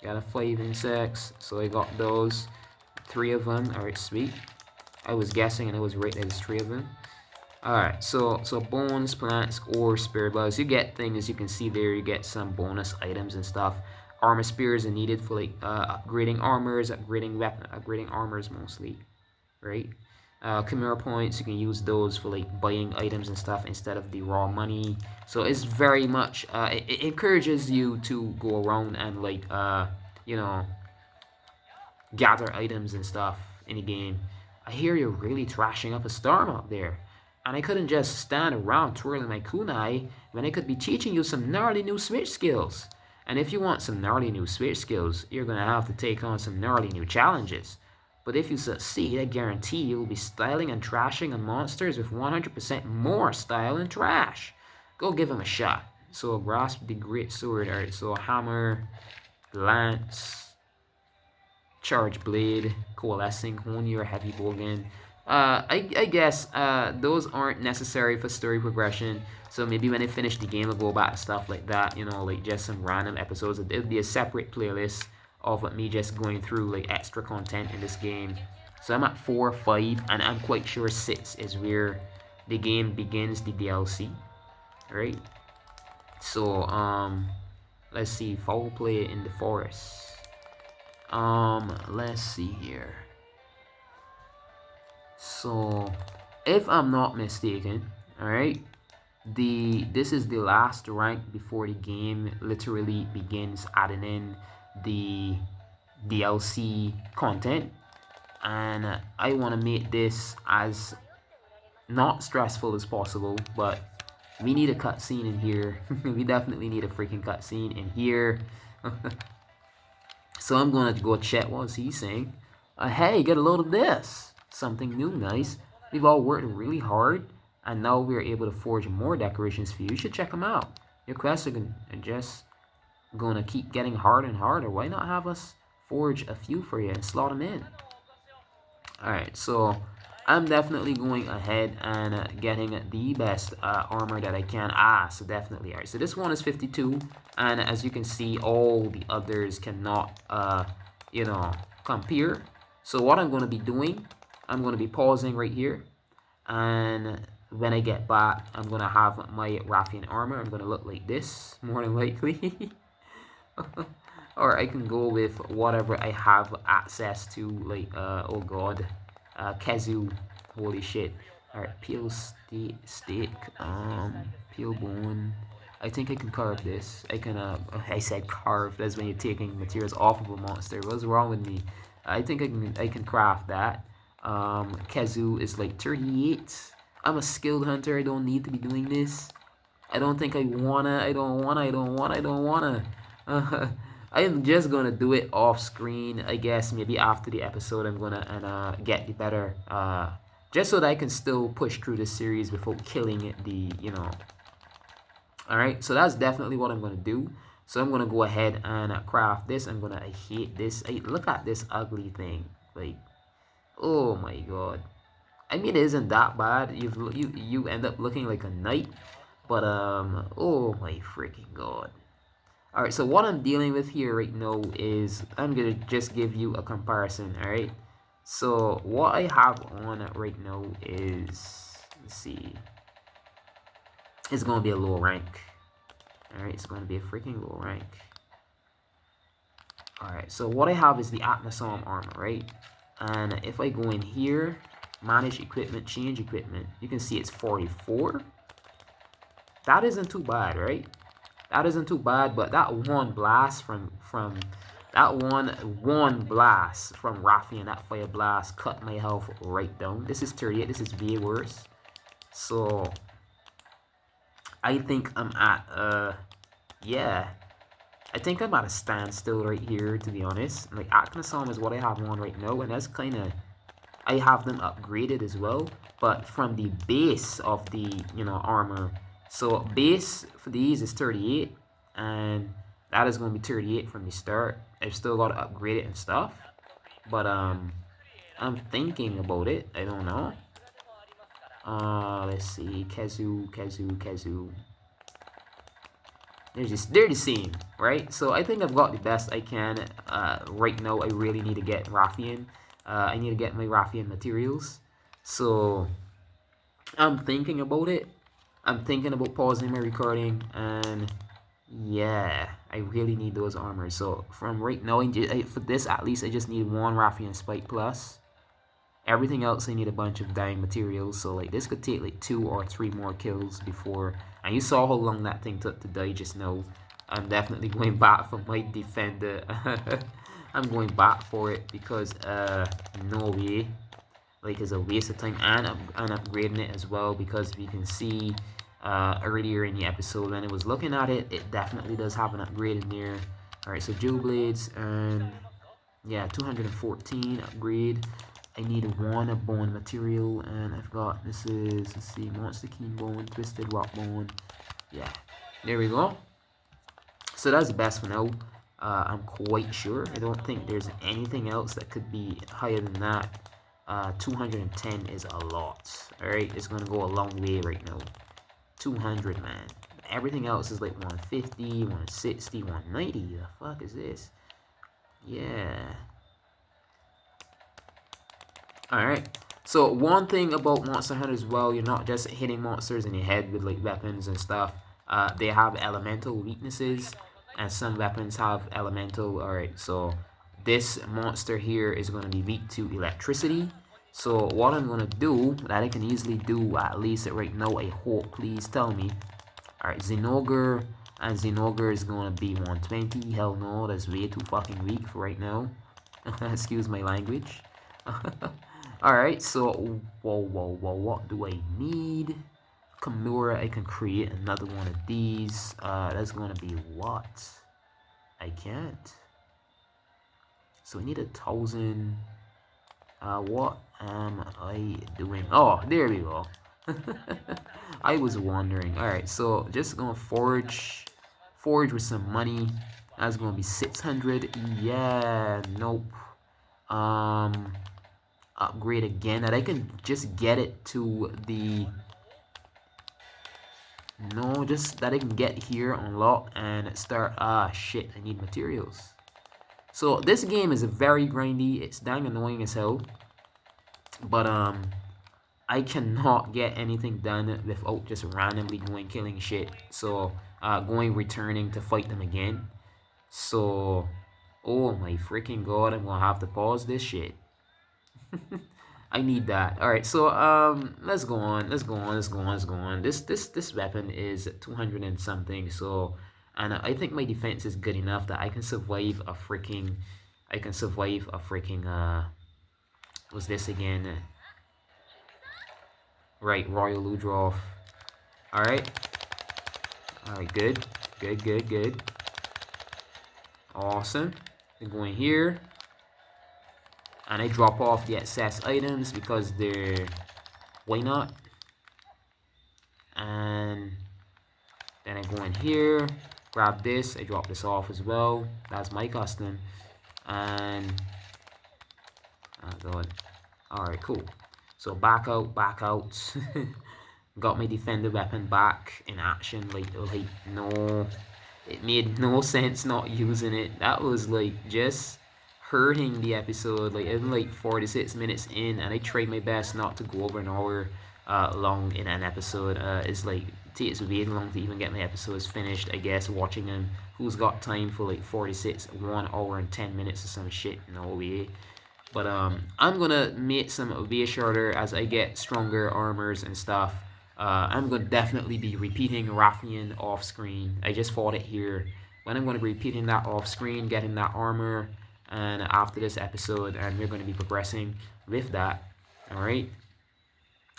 got 5 insects, so I got those. 3 of them, alright, sweet. I was guessing and I was right, there's 3 of them. Alright, so bones, plants, or spirit bugs. You get things, you can see there, you get some bonus items and stuff. Armor spears are needed for like upgrading armors, upgrading armors mostly, right? Chimera points, you can use those for like buying items and stuff instead of the raw money. So it's very much, it encourages you to go around and like, you know, gather items and stuff in the game. I hear you're really trashing up a storm out there. And I couldn't just stand around twirling my kunai when I could be teaching you some gnarly new switch skills. And if you want some gnarly new switch skills, you're gonna have to take on some gnarly new challenges. But if you succeed, I guarantee you'll be styling and trashing on monsters with 100% more style and trash. Go give them a shot. So grasp the great sword. Alright, so hammer, lance, charge blade, coalescing, hone your heavy bowgun. I guess those aren't necessary for story progression. So maybe when I finish the game, I'll go back to stuff like that. You know, like just some random episodes. It'll be a separate playlist of me just going through like extra content in this game. So I'm at 4 or 5, and I'm quite sure 6 is where the game begins the DLC. Right? So let's see, foul play in the forest. Let's see here. So if I'm not mistaken, alright, this is the last rank before the game literally begins adding in the DLC content, and I want to make this as not stressful as possible, but we need a cutscene in here. We definitely need a freaking cutscene in here. So I'm gonna go check what he's saying. Hey, get a load of this. Something new, nice. We've all worked really hard, and now we're able to forge more decorations for you. You should check them out. Your quests are just gonna keep getting harder and harder. Why not have us forge a few for you and slot them in? Alright, so I'm definitely going ahead and getting the best armor that I can. So definitely. Alright, so this one is 52, and as you can see, all the others cannot, you know, compare. So what I'm going to be doing, I'm going to be pausing right here, and when I get back, I'm going to have my Rathian armor. I'm going to look like this, more than likely. Or I can go with whatever I have access to, like, oh god, Kazoo, holy shit. Alright, peel steak, peel bone. I think I can carve this. I can, I said carve, that's when you're taking materials off of a monster. What's wrong with me? I think I can craft that. Kazoo is like 38. I'm a skilled hunter, I don't need to be doing this. I don't think I wanna, I don't wanna. I am just gonna do it off screen. I guess maybe after the episode I'm gonna get the better just so that I can still push through this series without killing the, you know. Alright, so that's definitely what I'm gonna do. So I'm gonna go ahead and craft this. I hate this. Look at this ugly thing. Like, oh my god. I mean, it isn't that bad. You end up looking like a knight, but oh my freaking god. Alright, so what I'm dealing with here right now is, I'm gonna just give you a comparison, alright? So what I have on right now is, let's see, it's gonna be a low rank. Alright, it's gonna be a freaking low rank. Alright, so what I have is the INCARTUM armor, right? And if I go in here, manage equipment, change equipment, you can see it's 44. That isn't too bad, right? That isn't too bad, but that one blast from that one blast from Rathian, that fire blast cut my health right down. This is 38. This is way worse. So I think I'm at yeah, I think I'm at a standstill right here, to be honest. Like, INCARTUM is what I have on right now, and that's kind of, I have them upgraded as well, but from the base of the, you know, armor. So base for these is 38, and that is going to be 38 from the start. I've still got to upgrade it and stuff, but I'm thinking about it. I don't know. Let's see, Kazoo. They're the same, right? So I think I've got the best I can. Right now, I really need to get Rathian. I need to get my Rathian materials. So I'm thinking about it. I'm thinking about pausing my recording, and yeah, I really need those armors. So from right now, for this at least, I just need one Rathian Spike Plus. Everything else, I need a bunch of dying materials. So like, this could take like 2 or 3 more kills before. And you saw how long that thing took to die just now. I'm definitely going back for my defender. I'm going back for it because no way. Like, it's a waste of time, and I'm upgrading it as well, because we can see earlier in the episode when I was looking at it, it definitely does have an upgrade in there. Alright, so Jewel Blades, and yeah, 214 upgrade. I need 1 bone material, and I've got, this is, let's see, Monster Keen Bone, Twisted Rock Bone. Yeah, there we go. So that's the best for now. I'm quite sure. I don't think there's anything else that could be higher than that. 210 is a lot. Alright, it's gonna go a long way right now. 200, man. Everything else is like 150, 160, 190. The fuck is this? Yeah. Alright. So one thing about Monster Hunter as well, you're not just hitting monsters in the head with like weapons and stuff. They have elemental weaknesses, and some weapons have elemental. Alright, so this monster here is going to be weak to electricity. So what I'm going to do, that I can easily do, at least right now, I hope, please tell me. Alright, Zinogre, and Zinogre is going to be 120. Hell no, that's way too fucking weak for right now. Excuse my language. Alright, so whoa, what do I need? Kimura, I can create another one of these. That's gonna be what? I can't. So I need 1,000. What am I doing? Oh, there we go. I was wondering. Alright, so just gonna forge with some money. That's gonna be 600. Yeah, nope. Upgrade again, and I can just get it to the just that I can get here, unlock, and start. Shit, I need materials. So this game is very grindy. It's dang annoying as hell, but I cannot get anything done without just randomly going killing shit. So returning to fight them again. So oh my freaking god, I'm gonna have to pause this shit. I need that. All right, so let's go on. This weapon is 200 and something. So, and I think my defense is good enough that I can survive a freaking. What's this again? Right, Royal Ludroth. All right. Good. Awesome. We're going here. And I drop off the excess items because they're, why not? And then I go in here, grab this, I drop this off as well. That's my custom. And oh god. Alright, cool. So back out. Got my defender weapon back in action. Like no, it made no sense not using it. That was like just hurting the episode. Like I'm like 46 minutes in, and I tried my best not to go over an hour long in an episode. It's like it takes way long to even get my episodes finished. I guess watching them. Who's got time for like 1 hour and 10 minutes or some shit? No way. But I'm gonna make some way shorter as I get stronger armors and stuff. I'm gonna definitely be repeating Rathian off screen. I just fought it here. When I'm gonna be repeating that off screen, getting that armor, and after this episode, and we're gonna be progressing with that. All right.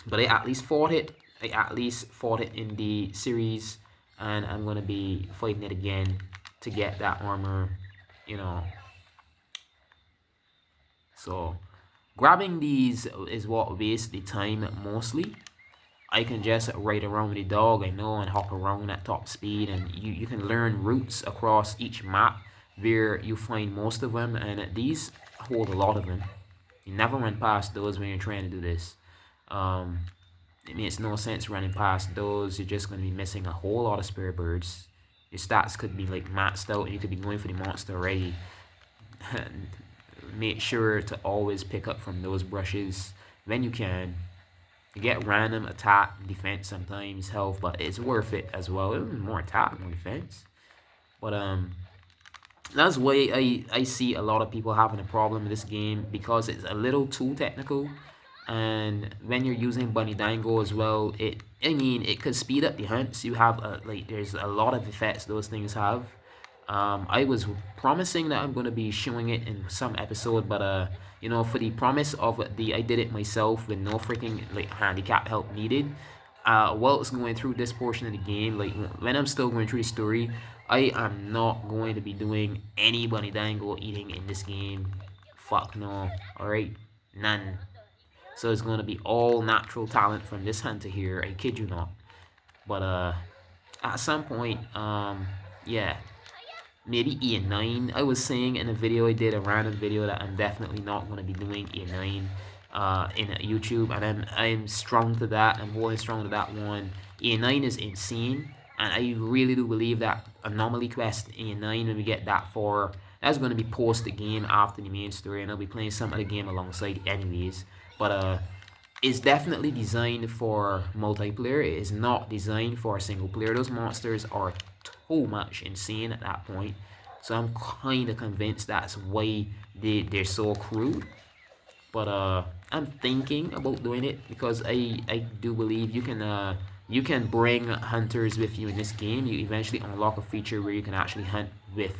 But I at least fought it. In the series, and I'm gonna be fighting it again to get that armor. You know. So grabbing these is what wastes the time mostly. I can just ride around with the dog, I know, and hop around at top speed, and you can learn routes across each map where you find most of them, and these hold a lot of them. You never run past those when you're trying to do this. It makes no sense running past those. You're just going to be missing a whole lot of spare birds. Your stats could be like maxed out, and you could be going for the monster already. Make sure to always pick up from those brushes when you can. You get random attack and defense sometimes, health, but it's worth it as well. More attack, more defense. But that's why I see a lot of people having a problem with this game, because it's a little too technical. And when you're using Bunny Dango as well, it could speed up the hunts. You have there's a lot of effects those things have. I was promising that I'm going to be showing it in some episode, but you know, for the promise of I did it myself with no freaking handicap help needed. While it's going through this portion of the game, like when I'm still going through the story, I am not going to be doing any Bunny Dango eating in this game. Fuck no. Alright? None. So it's going to be all natural talent from this hunter here. I kid you not. But at some point, yeah, maybe E9. I was saying in a video I did, a random video, that I'm definitely not going to be doing E9 in YouTube, and I'm strong to that. I'm holding strong to that one. E9 is insane, and I really do believe that anomaly quest E9, when we get that far, that's going to be post the game after the main story, and I'll be playing some of the game alongside anyways. But it's definitely designed for multiplayer. It is not designed for single player. Those monsters are too much insane at that point. So I'm kind of convinced that's why they're so crude. But I'm thinking about doing it, because I do believe you can bring hunters with you in this game. You eventually unlock a feature where you can actually hunt with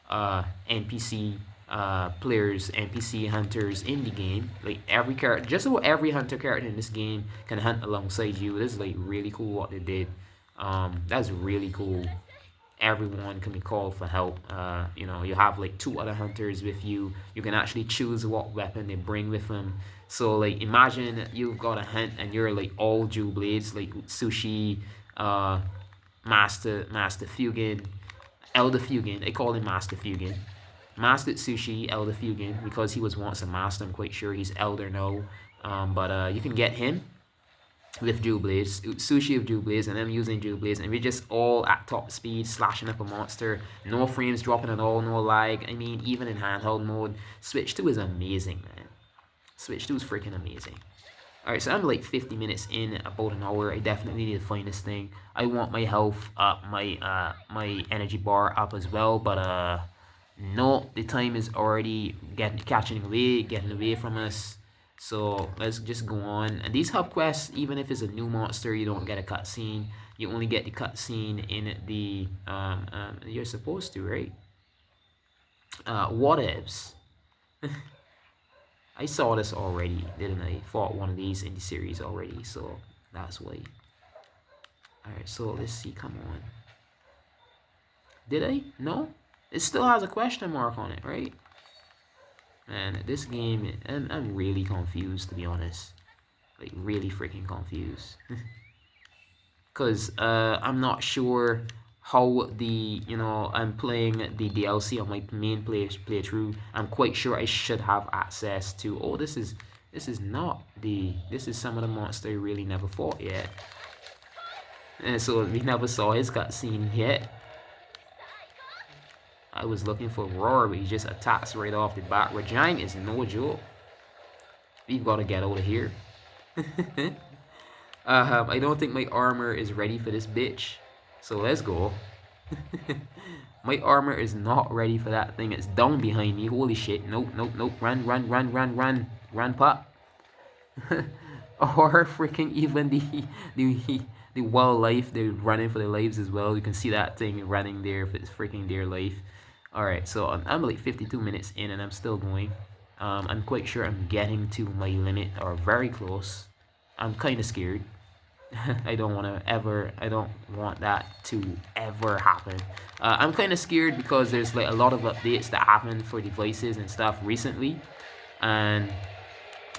NPC players, NPC hunters in the game. Like every character, just about every hunter character in this game can hunt alongside you. This is like really cool what they did. That's really cool. Everyone can be called for help. You know, you have like 2 other hunters with you. You can actually choose what weapon they bring with them. So like imagine you've got a hunt and you're like all dual blades, like Sushi, Master Fugan, Elder Fugan. They call him Master Fugan. Mastered Sushi, Elder Fugan, because he was once a master. I'm quite sure he's Elder now. But you can get him with dual blades, Sushi of dual blades, and I'm using dual blades, and we're just all at top speed, slashing up a monster. No frames dropping at all, no lag. I mean, even in handheld mode, Switch 2 is amazing, man. Switch 2 is freaking amazing. Alright, so I'm like 50 minutes in, about an hour. I definitely need to find this thing. I want my health up, my energy bar up as well, but no, the time is already getting away from us. So let's just go on. And these hub quests, even if it's a new monster, you don't get a cutscene. You only get the cutscene in the you're supposed to, right? Whatevs. I saw this already, didn't I? Fought one of these in the series already, so that's why. Alright, so let's see, come on. Did I? No? It still has a question mark on it, right? Man, this game, I'm really confused, to be honest. Like, really freaking confused. Because I'm not sure how the, you know, I'm playing the DLC on my main playthrough. I'm quite sure I should have access to, oh, this is not the, this is some of the monster I really never fought yet. And so we never saw his cutscene yet. I was looking for Roar, but he just attacks right off the bat. Rathian is no joke. We've got to get out of here. I don't think my armor is ready for this bitch. So let's go. My armor is not ready for that thing. It's down behind me. Holy shit. Nope, nope, nope. Run, run, run, run, run. Run, pup. Or freaking even the wildlife, they're running for their lives as well. You can see that thing running there for its freaking dear life. Alright, so I'm like 52 minutes in and I'm still going. I'm quite sure I'm getting to my limit or very close. I'm kind of scared. I don't want that to ever happen. I'm kind of scared because there's like a lot of updates that happened for devices and stuff recently. And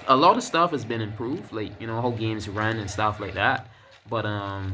a lot of stuff has been improved, like, you know, how games run and stuff like that. But I'm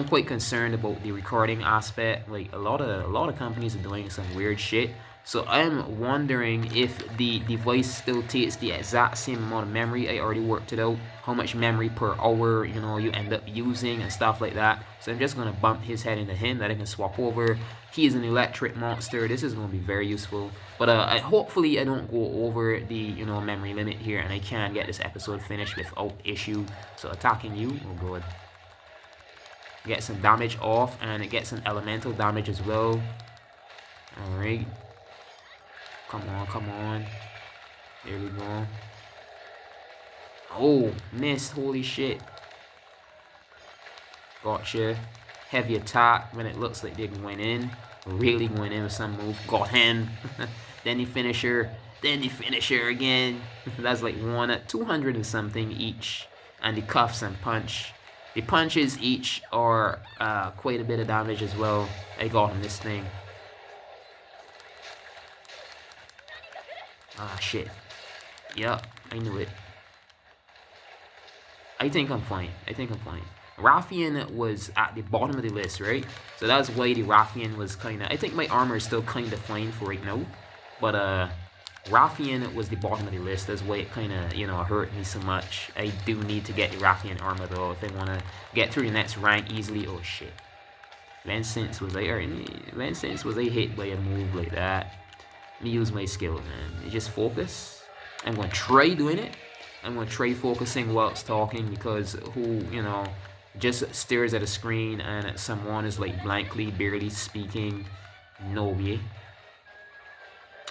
quite concerned about the recording aspect. Like a lot of companies are doing some weird shit. So I'm wondering if the device still takes the exact same amount of memory. I already worked it out, how much memory per hour, you know, you end up using and stuff like that. So I'm just gonna bump his head into him that I can swap over. He is an electric monster. This is gonna be very useful. But hopefully I don't go over the, you know, memory limit here and I can get this episode finished without issue. So attacking you, oh god. Get some damage off, and it gets some elemental damage as well. Alright. Come on, come on. There we go. Oh, missed. Holy shit. Gotcha. Heavy attack when it looks like they're going in. Really going in with some move. Got him. Then the finisher. Then the finisher again. That's like 200 and something each. And the cuffs and punch. The punches each are quite a bit of damage as well. I got him this thing. Ah, shit. Yep, I knew it. I think I'm fine. I think I'm fine. Rathian was at the bottom of the list, right? So that's why the Rathian was kind of... I think my armor is still kind of fine for right now. But Rathian was the bottom of the list. That's why it kind of, you know, hurt me so much. I do need to get the Rathian armor though if I want to get through the next rank easily. Oh shit. When since was I hit by a move like that? Let me use my skill, man. Just focus. I'm going to try doing it. I'm going to try focusing whilst talking, because who, you know, just stares at a screen and someone is like blankly, barely speaking. No way.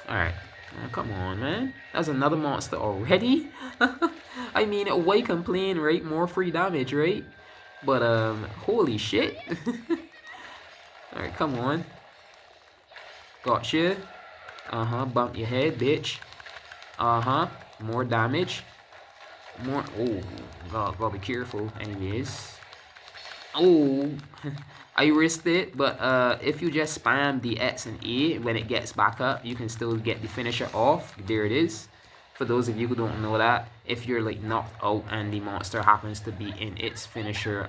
Alright. Oh, come on, man. That's another monster already? I mean, why complain, right? More free damage, right? But, holy shit. Alright, come on. Gotcha. Bump your head, bitch. More damage. More. Oh, gotta be careful. Anyways. Oh, I risked it, but if you just spam the X and A when it gets back up, you can still get the finisher off. There it is. For those of you who don't know that, if you're like knocked out and the monster happens to be in its finisher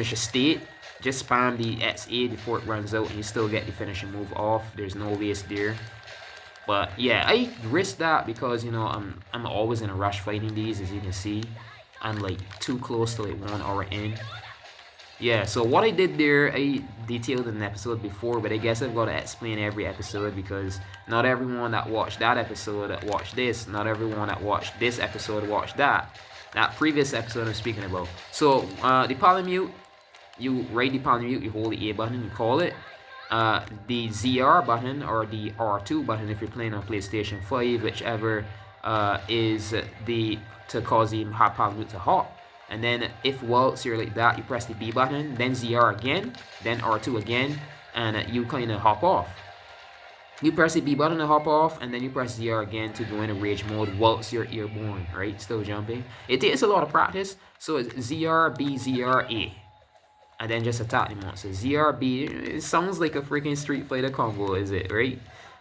state, just spam the XA before it runs out and you still get the finisher move off. There's no waste there. But yeah, I risk that because you know I'm always in a rush fighting these, as you can see. I'm like too close to like 1 hour in. Yeah, so what I did there, I detailed in an episode before, but I guess I've got to explain every episode because not everyone that watched that episode watched this. Not everyone that watched this episode watched that. That previous episode I'm speaking about. So the polymute, you rate the polymute, you hold the A button, you call it. The ZR button or the R2 button if you're playing on PlayStation 5, whichever is the to cause the hot polymute to hop. And then if whilst you're like that, you press the B button, then ZR again, then R2 again, and you kind of hop off. You press the B button to hop off, and then you press ZR again to go into rage mode whilst you're airborne, right? Still jumping. It takes a lot of practice, so it's ZR, B, ZR, A. And then just attack the monster. ZR, B, it sounds like a freaking Street Fighter combo, is it, right?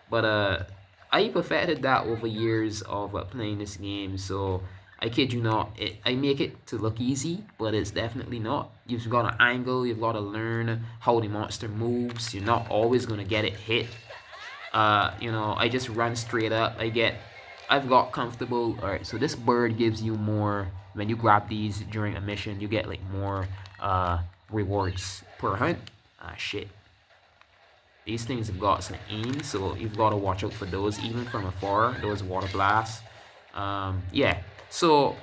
But I perfected that over years of playing this game, so I kid you not, I make it to look easy, but it's definitely not. You've got to angle, you've got to learn how the monster moves. You're not always going to get it hit. You know, I just run straight up. I've got comfortable. Alright, so this bird gives you more, when you grab these during a mission, you get like more rewards per hunt. Shit. These things have got some aim, so you've got to watch out for those, even from afar, those water blasts. Yeah. So,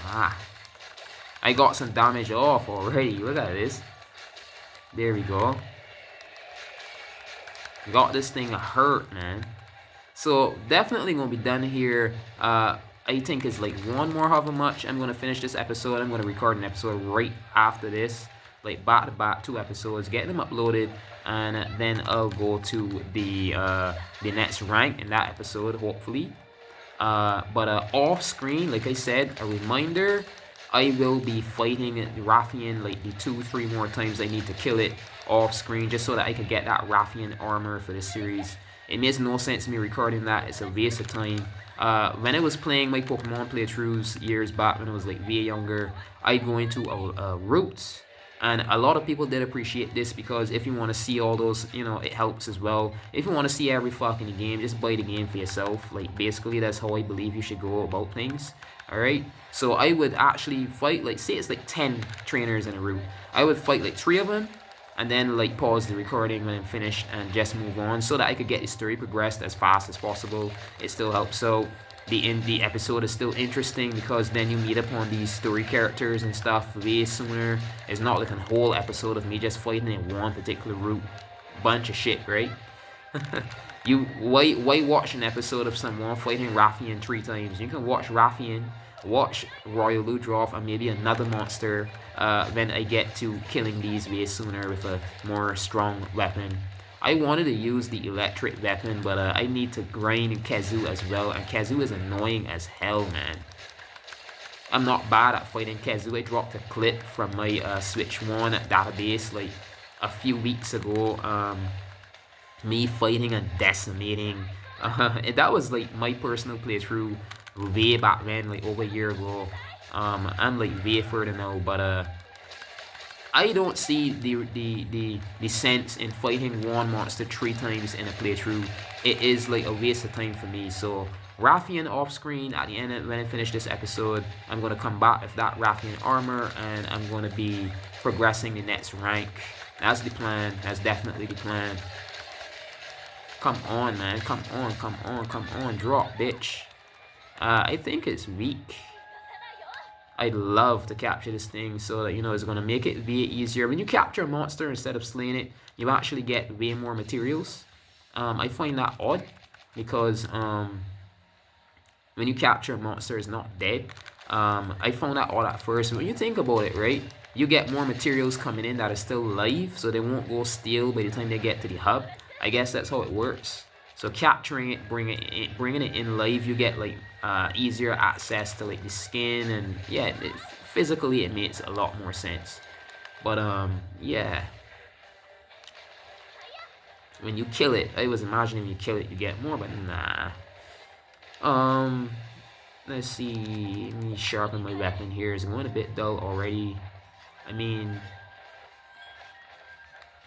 I got some damage off already. Look at this. There we go. Got this thing hurt, man. So, definitely gonna be done here. I think it's like one more however much. I'm gonna finish this episode. I'm gonna record an episode right after this, like back to back, 2 episodes, get them uploaded, and then I'll go to the next rank in that episode, hopefully. But off screen, like I said, a reminder, I will be fighting Rathian like the 2-3 more times I need to kill it off screen, just so that I can get that Rathian armor for this series. It makes no sense to me recording that. It's a waste of time. When I was playing my Pokemon playthroughs years back when I was like way younger, I'd go into a route. And a lot of people did appreciate this because if you want to see all those, you know, it helps as well. If you want to see every fucking game, just buy the game for yourself. Like, basically, that's how I believe you should go about things. Alright? So I would actually fight, like, say it's like 10 trainers in a route. I would fight like 3 of them, and then like pause the recording when I'm finished and just move on so that I could get the story progressed as fast as possible. It still helps. So the episode is still interesting because then you meet upon these story characters and stuff way sooner. It's not like a whole episode of me just fighting in one particular route. Bunch of shit, right? Why watch an episode of someone fighting Rathian 3 times? You can watch Rathian, watch Royal Ludroth, and maybe another monster when I get to killing these way sooner with a more strong weapon. I wanted to use the electric weapon, but I need to grind Kazoo as well, and Kazoo is annoying as hell, man. I'm not bad at fighting Kazoo. I dropped a clip from my Switch 1 database like a few weeks ago. Me fighting and decimating. That was like my personal playthrough way back then, like over a year ago. I'm like way further now, but I don't see the sense in fighting one monster 3 times in a playthrough. It is like a waste of time for me. So Rathian off screen at the end when I finish this episode, I'm gonna come back with that Rathian armor and I'm gonna be progressing the next rank. That's the plan. That's definitely the plan. Come on, man. Come on, come on, come on. Drop, bitch. I think it's weak. I'd love to capture this thing so that, you know, it's going to make it way easier. When you capture a monster instead of slaying it, you actually get way more materials. I find that odd because when you capture a monster it's not dead. I found that odd at first. When you think about it, right? you get more materials coming in that are still live, so they won't go stale by the time they get to the hub. I guess that's how it works. So capturing it, bringing it in live, you get like easier access to like the skin, and yeah, physically it makes a lot more sense. But yeah, when you kill it, I was imagining you kill it, you get more, but nah. Let's see. Let me sharpen my weapon here. It's going a bit dull already. I mean,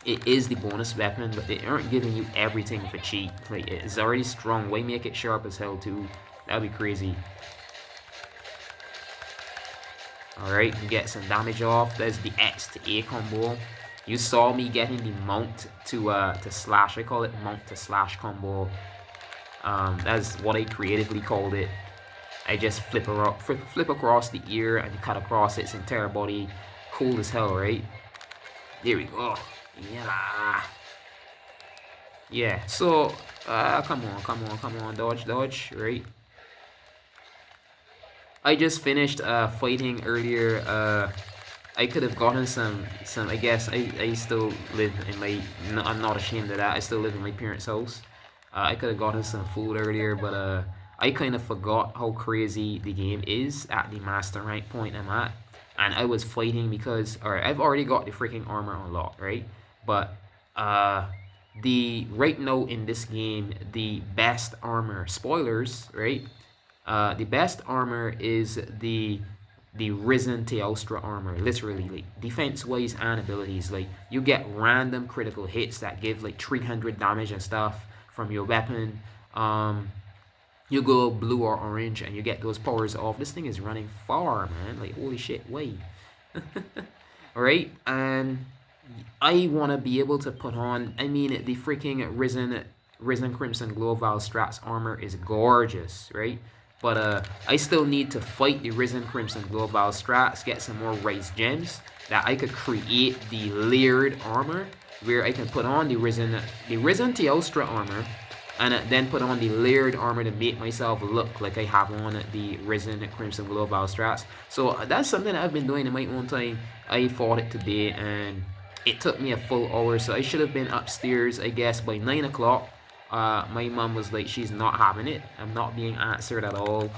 it is the bonus weapon, but they aren't giving you everything for cheap. Like, it's already strong. Why make it sharp as hell too? That'd be crazy. Alright, you get some damage off. There's the X to A combo. You saw me getting the mount to slash. I call it mount to slash combo. That's what I creatively called it. I just flip across the ear and cut across its entire body. Cool as hell, right? There we go. Yeah. Yeah, so, come on, dodge, right? I just finished fighting earlier. I could have gotten some. I guess I still live in my. I'm not ashamed of that. I still live in my parents' house. I could have gotten some food earlier, but I kind of forgot how crazy the game is at the master rank point I'm at, and I was fighting because, alright, I've already got the freaking armor unlocked, right? But right now in this game, the best armor, spoilers, right? The best armor is the Risen Teostra armor, literally, like defense wise and abilities. Like, you get random critical hits that give like 300 damage and stuff from your weapon. You go blue or orange and you get those powers off. This thing is running far, man. Like, holy shit, wait. Alright, and I want to be able to put on, I mean, the freaking Risen Crimson Glow Val Strats armor is gorgeous, right? But I still need to fight the Risen Crimson Glow Val Strats, get some more Rise Gems, that I could create the layered armor, where I can put on the Risen Teostra armor, and then put on the layered armor to make myself look like I have on the Risen Crimson Glow Val Strats. So that's something that I've been doing in my own time. I fought it today, and it took me a full hour, so I should have been upstairs, I guess, by 9 o'clock. My mom was like, she's not having it. I'm not being answered at all.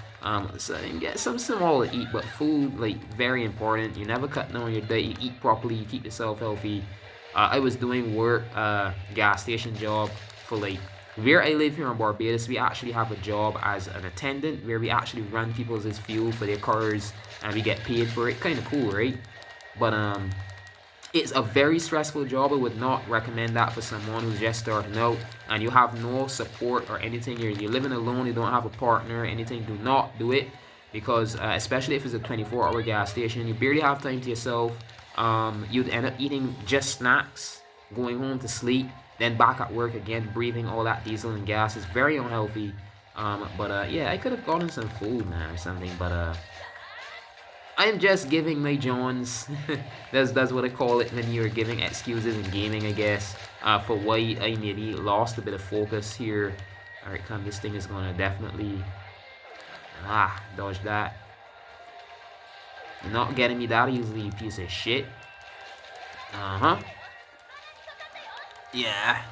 So I can get some small to eat, but food, like, very important. You never cut down on your diet. You eat properly. You keep yourself healthy. I was doing work, gas station job for like, where I live here in Barbados, we actually have a job as an attendant where we actually run people's fuel for their cars and we get paid for it. Kind of cool, right? But it's a very stressful job. I would not recommend that for someone who's just starting out and you have no support or anything. You're living alone, you don't have a partner or anything. Do not do it, because especially if it's a 24-hour gas station, you barely have time to yourself. You'd end up eating just snacks, going home to sleep, then back at work again, breathing all that diesel and gas. Is very unhealthy. But yeah, I could have gotten some food, man, or something, but I'm just giving my Johns. that's what I call it when you're giving excuses in gaming, I guess, for why I maybe lost a bit of focus here. Alright, come, this thing is gonna definitely dodge that. You're not getting me that easily, you piece of shit. Yeah.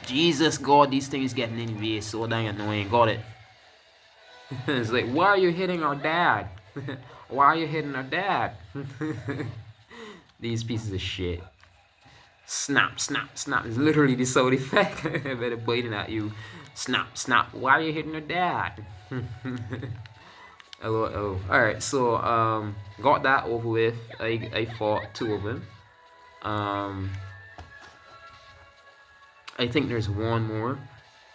Jesus God, these things getting in your way, so dang annoying. Got it. It's like, why are you hitting our dad? Why are you hitting our dad? These pieces of shit. Snap, snap, snap. It's literally the sound effect. I better biting at you. Snap, snap. Why are you hitting our dad? Oh. Alright, so got that over with. I fought 2 of them. I think there's one more.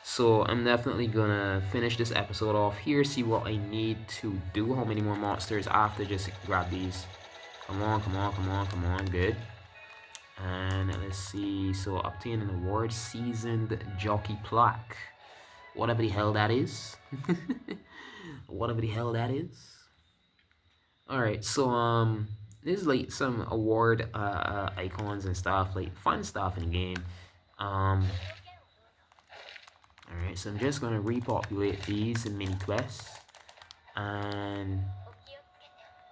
So I'm definitely gonna finish this episode off here, see what I need to do, how many more monsters I have to just grab these. Come on, good. And let's see, so obtain an award, Seasoned Jockey Plaque. Whatever the hell that is. Whatever the hell that is. Alright, so this is like some award icons and stuff, like fun stuff in the game. Alright, so I'm just going to repopulate these mini quests, and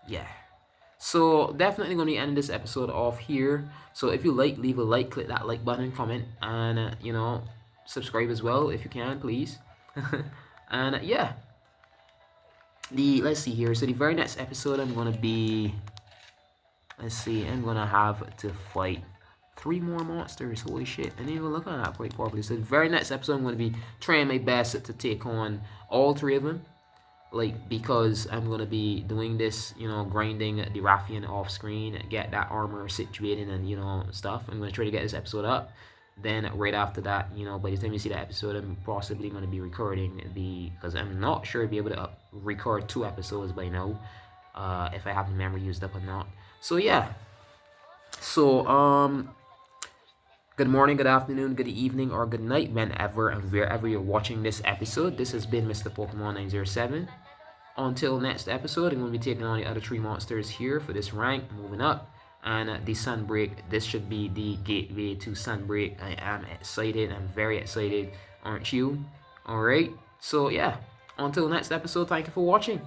yeah, So definitely going to be ending this episode off here. So if you like, leave a like, click that like button, comment, and subscribe as well if you can, please. And yeah, let's see here. So the very next episode, I'm gonna be, let's see, I'm gonna have to fight 3 more monsters. Holy shit! I didn't even look at that quite properly. So the very next episode, I'm gonna be trying my best to take on all 3 of them. Like, because I'm gonna be doing this, grinding the Rathian off screen, get that armor situated and stuff. I'm gonna try to get this episode up. Then right after that, by the time you see that episode, I'm possibly gonna be recording because I'm not sure I'll be able to record 2 episodes by now, if I have the memory used up or not. So yeah. So good morning, good afternoon, good evening, or good night, whenever and wherever you're watching this episode. This has been Mr. Pokemon 907. Until next episode, I'm going to be taking on the other 3 monsters here for this rank, moving up. And the Sunbreak, this should be the gateway to Sunbreak. I am excited, I'm very excited, aren't you? Alright, so yeah, until next episode, thank you for watching.